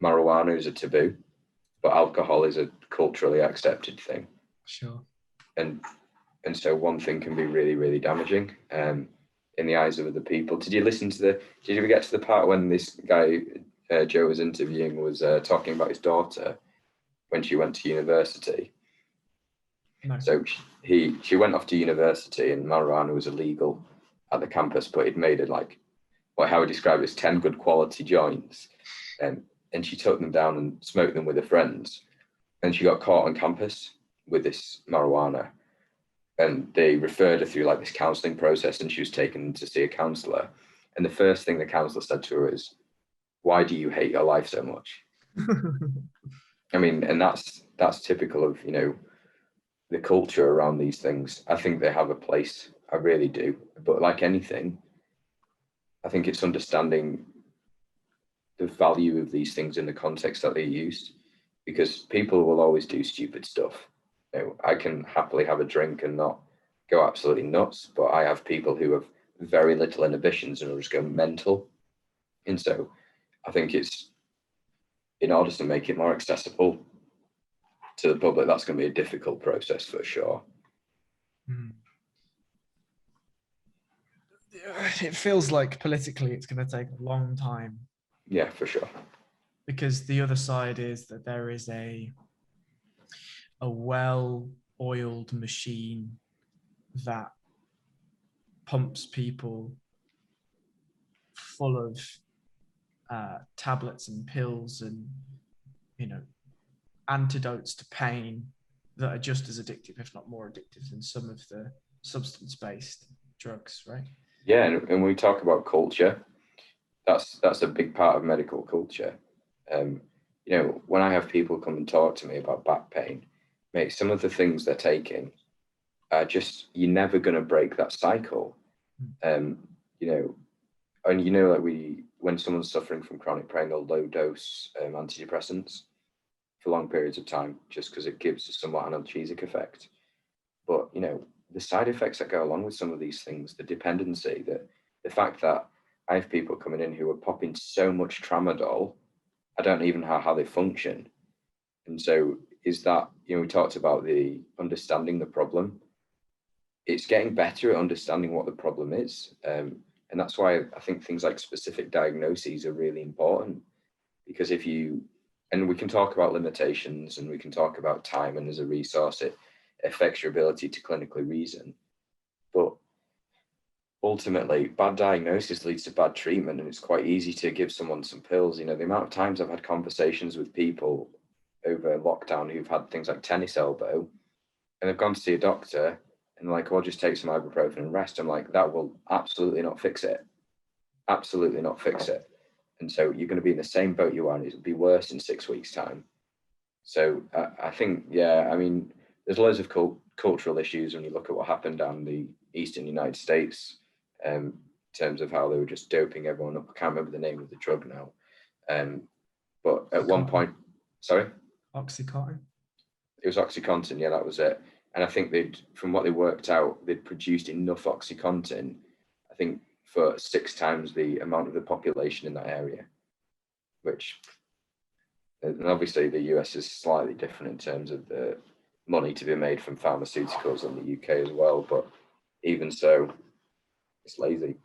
marijuana is a taboo, but alcohol is a culturally accepted thing. Sure. And so one thing can be really, really damaging in the eyes of other people. Did you ever get to the part when this guy, Joe was interviewing, was talking about his daughter when she went to university? No. So she went off to university and marijuana was illegal at the campus, but it made it like, well, how I describe it as 10 good quality joints. And she took them down and smoked them with her friends. And she got caught on campus with this marijuana. And they referred her through like this counseling process, and she was taken to see a counselor. And the first thing the counselor said to her is, "Why do you hate your life so much?" I mean, and that's typical of, you know, the culture around these things. I think they have a place. I really do. But like anything, I think it's understanding the value of these things in the context that they're used, because people will always do stupid stuff. You know, I can happily have a drink and not go absolutely nuts, but I have people who have very little inhibitions and will just go mental. And so I think it's, in order to make it more accessible to the public, that's going to be a difficult process for sure. It feels like politically it's going to take a long time. Yeah, for sure. Because the other side is that there is a well-oiled machine that pumps people full of tablets and pills and, you know, antidotes to pain that are just as addictive, if not more addictive, than some of the substance-based drugs, right? Yeah, and when we talk about culture, that's a big part of medical culture. You know, when I have people come and talk to me about back pain, mate, some of the things they're taking are just, you're never going to break that cycle. You know, and you know, like when someone's suffering from chronic pain, they'll low dose antidepressants for long periods of time just because it gives somewhat an analgesic effect. But, you know, the side effects that go along with some of these things, the dependency, the fact that I have people coming in who are popping so much tramadol, I don't even know how they function. And so is that, you know, we talked about the understanding the problem. It's getting better at understanding what the problem is. And that's why I think things like specific diagnoses are really important, because and we can talk about limitations and we can talk about time, and as a resource, it affects your ability to clinically reason. But ultimately, bad diagnosis leads to bad treatment, and it's quite easy to give someone some pills. You know, the amount of times I've had conversations with people over lockdown who've had things like tennis elbow, and they've gone to see a doctor, and like, well, just take some ibuprofen and rest. I'm like, that will absolutely not fix it. Absolutely not fix it. And so you're going to be in the same boat you are, and it'll be worse in 6 weeks' time. So I think, yeah, I mean, there's loads of cultural issues when you look at what happened down the eastern United States, in terms of how they were just doping everyone up. I can't remember the name of the drug now. But at one point, sorry? Oxycontin? It was Oxycontin, yeah, that was it. And I think from what they worked out, they'd produced enough Oxycontin, I think, for 6 times the amount of the population in that area, which, and obviously the US is slightly different in terms of the money to be made from pharmaceuticals in the UK as well, but even so, it's lazy.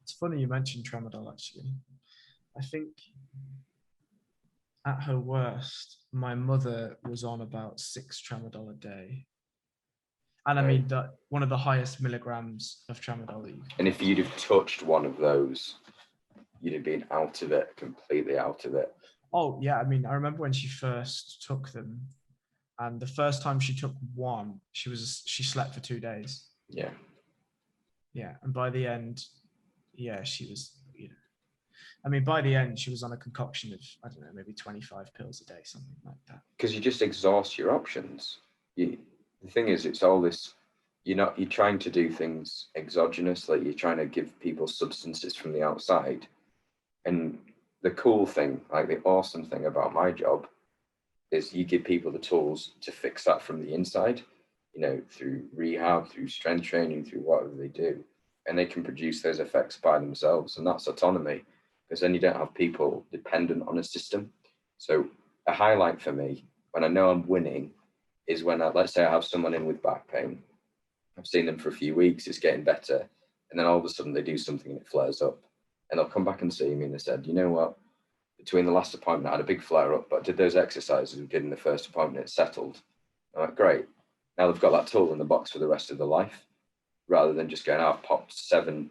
It's funny you mentioned tramadol, actually. I think at her worst, my mother was on about 6 tramadol a day. And I mean, that one of the highest milligrams of tramadol that you can. And if you'd have touched one of those, you'd have been out of it, completely out of it. Oh, yeah. I mean, I remember when she first took them, and the first time she took one, she slept for 2 days. Yeah. Yeah. And by the end, yeah, she was, you know, I mean, by the end, she was on a concoction of, I don't know, maybe 25 pills a day, something like that. Because you just exhaust your options. The thing is, it's all this, you're trying to do things exogenously, you're trying to give people substances from the outside. And the cool thing, like the awesome thing about my job, is you give people the tools to fix that from the inside. through rehab, through strength training, through whatever they do, and they can produce those effects by themselves. And that's autonomy, because then you don't have people dependent on a system. So a highlight for me when I know I'm winning is when let's say I have someone in with back pain. I've seen them for a few weeks, it's getting better, and then all of a sudden they do something and it flares up, and they'll come back and see me and they said, you know what, between the last appointment I had a big flare up, but I did those exercises we did in the first appointment, it settled. I'm like, great, now they've got that tool in the box for the rest of their life, rather than just going, I've popped seven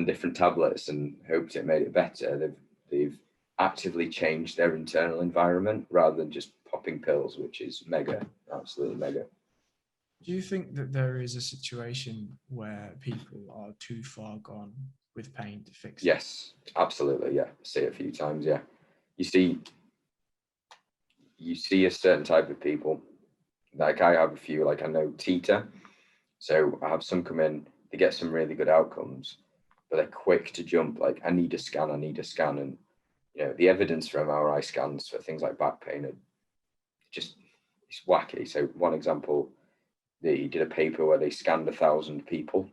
different tablets and hoped it made it better. They've actively changed their internal environment rather than just popping pills, which is mega, absolutely mega. Do you think that there is a situation where people are too far gone with pain to fix it? Yes, absolutely. Yeah, I see it a few times. Yeah, you see a certain type of people. Like I have a few. Like I know Tita, so I have some come in. They get some really good outcomes, but they're quick to jump. Like I need a scan, and the evidence for MRI scans for things like back pain are just it's wacky. So one example, they did a paper where they scanned 1,000 people,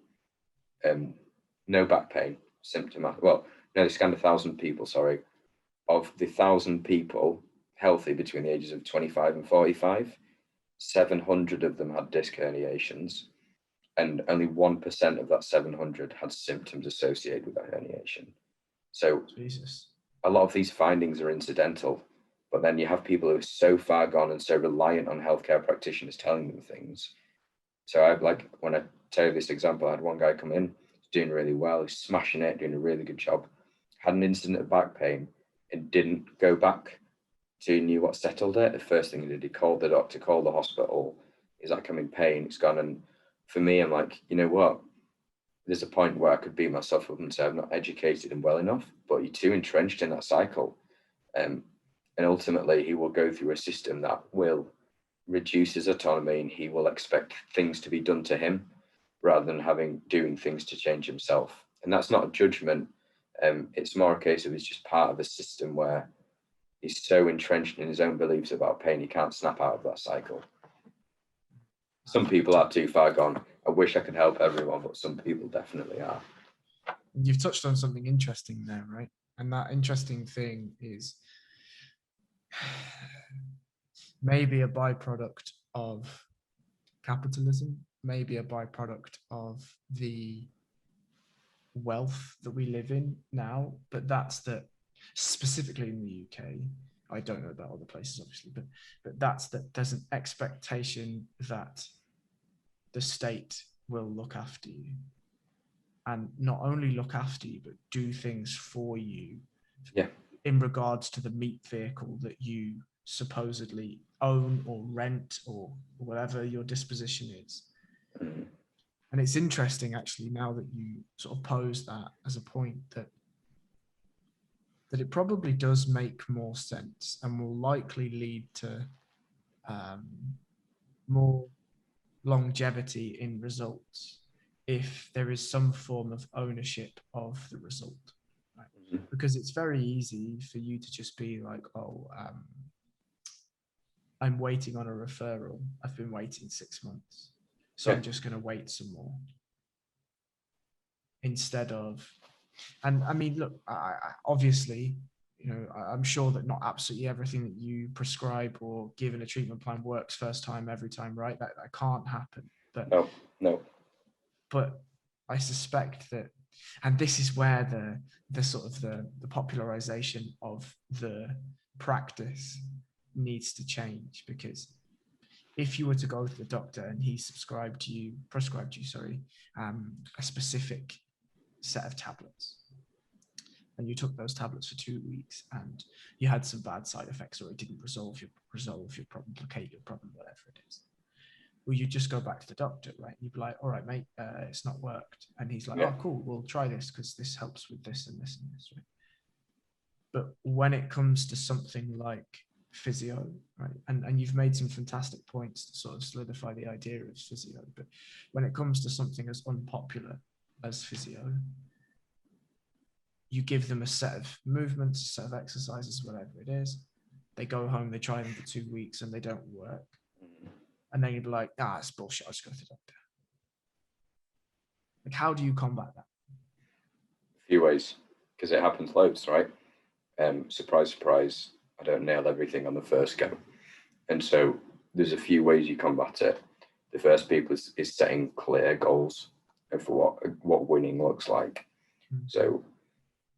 no back pain symptomatic. Well, no, they scanned 1,000 people. Sorry, of the 1,000 people healthy between the ages of 25 and 45, 700 of them had disc herniations, and only 1% of that 700 had symptoms associated with that herniation. So Jesus. A lot of these findings are incidental, but then you have people who are so far gone and so reliant on healthcare practitioners telling them things. So when I tell you this example, I had one guy come in, doing really well, he's smashing it, doing a really good job, had an incident of back pain and didn't go back to knew what settled it. The first thing he did, he called the doctor, called the hospital. He's like, I'm in pain, it's gone. And for me, I'm like, you know what? There's a point where I could beat myself up and say I'm not educated and well enough, but you're too entrenched in that cycle. And ultimately, he will go through a system that will reduce his autonomy and he will expect things to be done to him rather than doing things to change himself. And that's not a judgment. It's more a case of he's just part of a system where he's so entrenched in his own beliefs about pain, he can't snap out of that cycle. Some people are too far gone. I wish I could help everyone, but some people definitely are. You've touched on something interesting there, right? And that interesting thing is maybe a byproduct of capitalism, maybe a byproduct of the wealth that we live in now, but that's that specifically in the UK. I don't know about other places, obviously, but that's that there's an expectation that the state will look after you, and not only look after you, but do things for you. Yeah. In regards to the meat vehicle that you supposedly own or rent or whatever your disposition is. Mm. And it's interesting, actually, now that you sort of pose that as a point, that it probably does make more sense and will likely lead to more longevity in results if there is some form of ownership of the result. Right? Mm-hmm. Because it's very easy for you to just be like, I'm waiting on a referral. I've been waiting 6 months. So I'm just going to wait some more. Instead of, and I mean, look, I obviously, I'm sure that not absolutely everything that you prescribe or give in a treatment plan works first time, every time, right? That can't happen. But no. But I suspect that, and this is where the sort of the popularization of the practice needs to change, because if you were to go to the doctor and he prescribed you, a specific set of tablets, and you took those tablets for 2 weeks and you had some bad side effects, or it didn't resolve your problem, placate your problem, whatever it is, well, you just go back to the doctor, right? You'd be like, all right, mate, it's not worked. And he's like, oh, cool, we'll try this because this helps with this and this and this, right? But when it comes to something like physio, right? And you've made some fantastic points to sort of solidify the idea of physio, but when it comes to something as unpopular as physio, you give them a set of movements, a set of exercises, whatever it is. They go home, they try them for 2 weeks and they don't work. and then you'd be like, it's bullshit, I'll just go to the doctor. Like, how do you combat that? A few ways, because it happens loads, right? Surprise, surprise, I don't nail everything on the first go. And so there's a few ways you combat it. The first people is setting clear goals for what winning looks like. So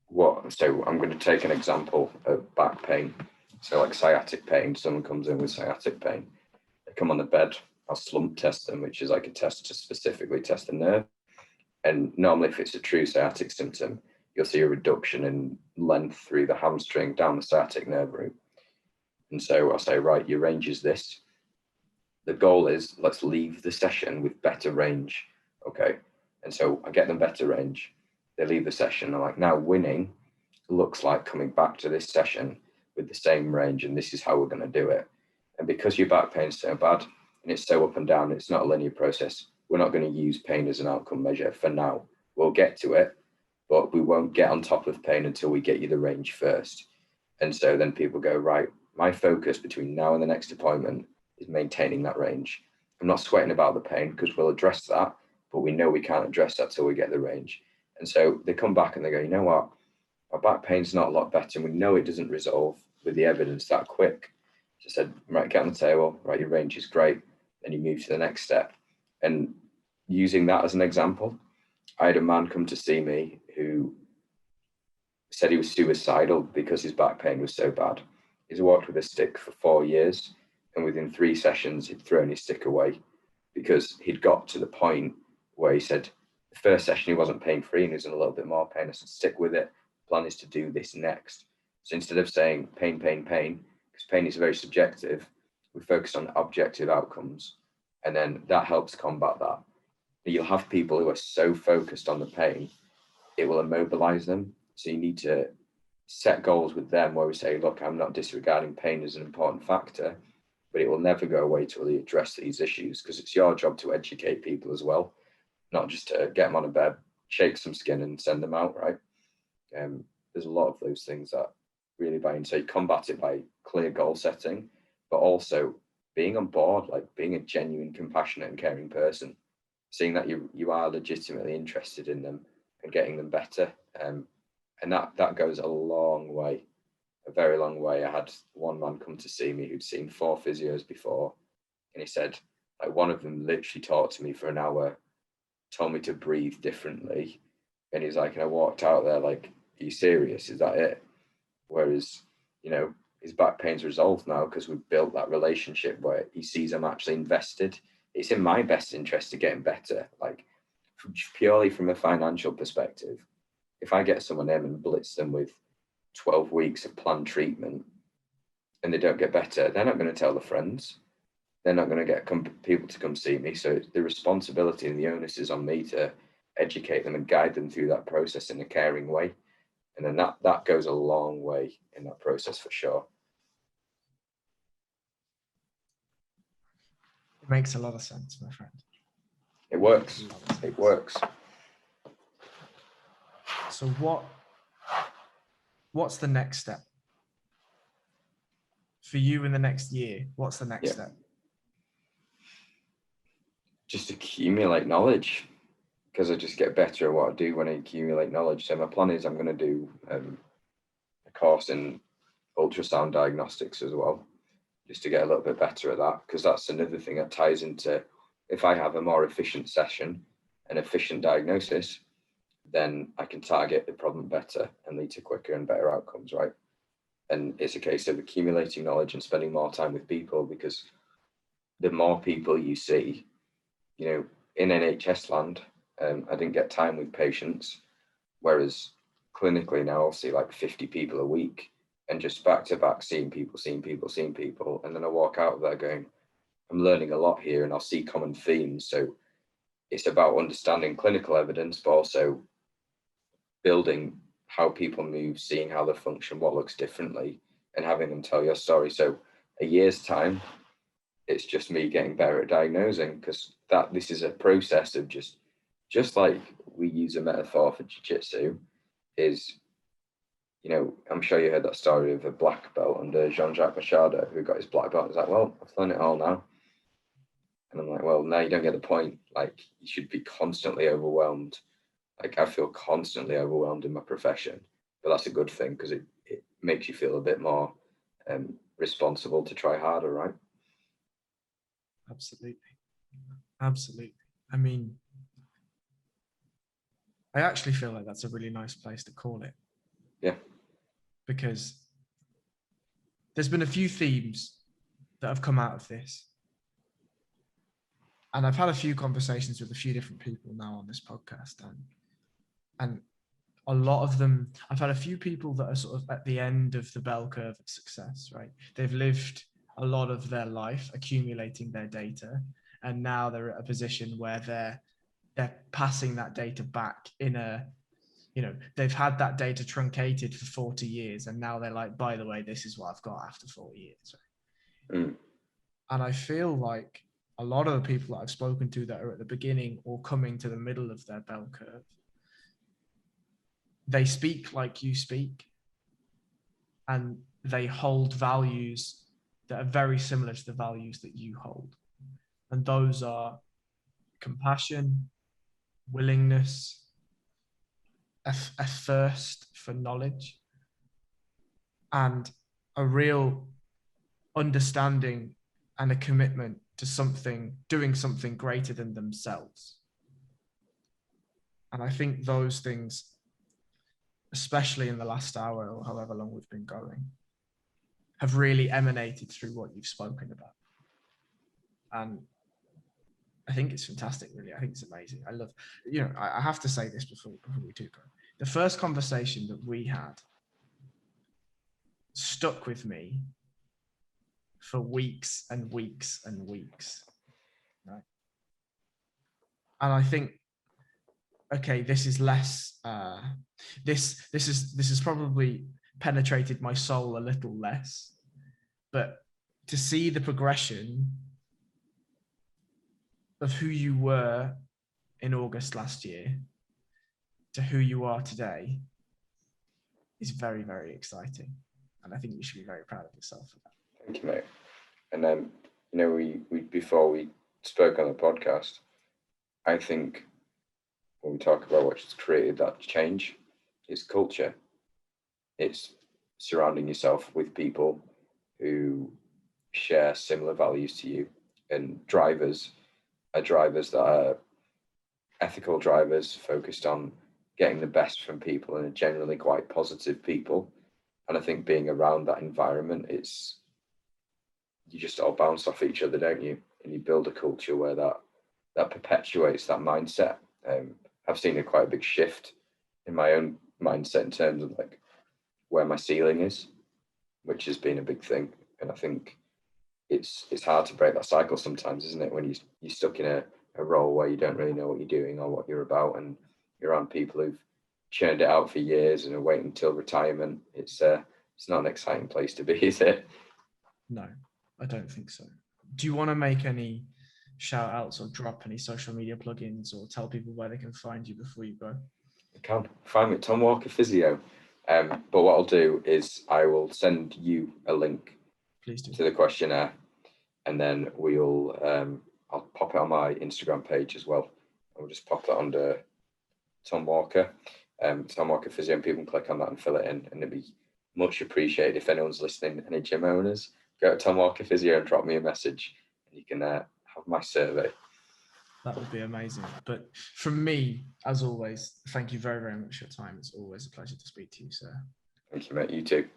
I'm going to take an example of back pain. So like sciatic pain, someone comes in with sciatic pain. They come on the bed, I'll slump test them, which is like a test to specifically test the nerve. And normally if it's a true sciatic symptom, you'll see a reduction in length through the hamstring down the sciatic nerve route. And so I'll say, right, your range is this. The goal is let's leave the session with better range. Okay. And so I get them better range. They leave the session. I'm like, now winning looks like coming back to this session with the same range. And this is how we're going to do it. And because your back pain's so bad and it's so up and down, it's not a linear process. We're not going to use pain as an outcome measure for now. We'll get to it, but we won't get on top of pain until we get you the range first. And so then people go, right, my focus between now and the next appointment is maintaining that range. I'm not sweating about the pain because we'll address that, but we know we can't address that till we get the range. And so they come back and they go, you know what, our back pain's not a lot better and we know it doesn't resolve with the evidence that quick. So I said, right, get on the table, right, your range is great. Then you move to the next step. And using that as an example, I had a man come to see me who said he was suicidal because his back pain was so bad. He's walked with a stick for 4 years, and within 3 sessions, he'd thrown his stick away because he'd got to the point where he said, the first session he wasn't pain-free and he was in a little bit more pain. I said, stick with it. Plan is to do this next. So instead of saying pain, pain, pain, because pain is very subjective, we focus on objective outcomes, and then that helps combat that. But you'll have people who are so focused on the pain, it will immobilize them. So you need to set goals with them where we say, look, I'm not disregarding pain as an important factor, but it will never go away till you address these issues, because it's your job to educate people as well, not just to get them on a bed, shake some skin and send them out, right? There's a lot of those things that really buy in. So you combat it by clear goal setting, but also being on board, like being a genuine, compassionate and caring person, seeing that you are legitimately interested in them and getting them better. And that goes a long way, a very long way. I had one man come to see me who'd seen 4 physios before, and he said, like, one of them literally talked to me for an hour, told me to breathe differently, and he's like, and I walked out there like, are you serious? Is that it? Whereas, you know, his back pain's resolved now because we've built that relationship where he sees I'm actually invested. It's in my best interest to get him better, like purely from a financial perspective. If I get someone in and blitz them with 12 weeks of planned treatment and they don't get better, they're not going to tell their friends. They're not going to get people to come see me. So the responsibility and the onus is on me to educate them and guide them through that process in a caring way. And then that goes a long way in that process for sure. It makes a lot of sense, my friend. It works. It works. So what's the next step for you in the next year? What's the next step? Just accumulate knowledge, because I just get better at what I do when I accumulate knowledge. So my plan is I'm going to do a course in ultrasound diagnostics as well, just to get a little bit better at that, because that's another thing that ties into, if I have a more efficient session, an efficient diagnosis, then I can target the problem better and lead to quicker and better outcomes, right? And it's a case of accumulating knowledge and spending more time with people, because the more people you see, you know, in NHS land, I didn't get time with patients, whereas clinically now I'll see like 50 people a week, and just back to back seeing people, and then I walk out of there going, I'm learning a lot here, and I'll see common themes. So it's about understanding clinical evidence, but also building how people move, seeing how they function, what looks differently, and having them tell your story. So a year's time, it's just me getting better at diagnosing, because this is a process of just like we use a metaphor for jiu-jitsu is, you know, I'm sure you heard that story of a black belt under Jean-Jacques Machado who got his black belt. He's like, well, I've learned it all now. And I'm like, well, now you don't get the point. Like, you should be constantly overwhelmed. Like, I feel constantly overwhelmed in my profession, but that's a good thing because it makes you feel a bit more responsible to try harder, right? Absolutely. Absolutely. I mean, I actually feel like that's a really nice place to call it. Yeah. Because there's been a few themes that have come out of this. And I've had a few conversations with a few different people now on this podcast. And a lot of them, I've had a few people that are sort of at the end of the bell curve of success, right? They've lived a lot of their life accumulating their data. And now they're at a position where they're passing that data back in a, they've had that data truncated for 40 years. And now they're like, by the way, this is what I've got after 40 years. Right? And I feel like a lot of the people that I've spoken to that are at the beginning or coming to the middle of their bell curve, they speak like you speak, and they hold values that are very similar to the values that you hold. And those are compassion, willingness, a thirst for knowledge, and a real understanding and a commitment to doing something greater than themselves. And I think those things, especially in the last hour or however long we've been going, have really emanated through what you've spoken about. And I think it's fantastic, really. I think it's amazing. I love, I have to say this before we do go. The first conversation that we had stuck with me for weeks and weeks and weeks. Right? And I think, okay, this is less, this is probably penetrated my soul a little less, but to see the progression of who you were in August last year to who you are today is very, very exciting. And I think you should be very proud of yourself for that. Thank you, mate. And then, we before we spoke on the podcast, I think when we talk about what's created that change, it's culture. It's surrounding yourself with people who share similar values to you. And drivers are drivers that are ethical drivers, focused on getting the best from people and are generally quite positive people. And I think being around that environment, you just all bounce off each other, don't you? And you build a culture where that perpetuates that mindset. I've seen quite a big shift in my own mindset in terms of like where my ceiling is, which has been a big thing. And I think it's hard to break that cycle sometimes, isn't it? When you're stuck in a role where you don't really know what you're doing or what you're about, and you're around people who've churned it out for years and are waiting until retirement. It's not an exciting place to be, is it? No, I don't think so. Do you want to make any shout outs or drop any social media plugins or tell people where they can find you before you go? You can find me at Tom Walker Physio. But what I'll do is I will send you a link to the questionnaire, and then I'll pop it on my Instagram page as well. I'll just pop that under Tom Walker, Tom Walker Physio, and people can click on that and fill it in, and it'd be much appreciated if anyone's listening, any gym owners, go to Tom Walker Physio and drop me a message, and you can have my survey. That would be amazing. But from me, as always, thank you very, very much for your time. It's always a pleasure to speak to you, sir. Thank you, mate. You too.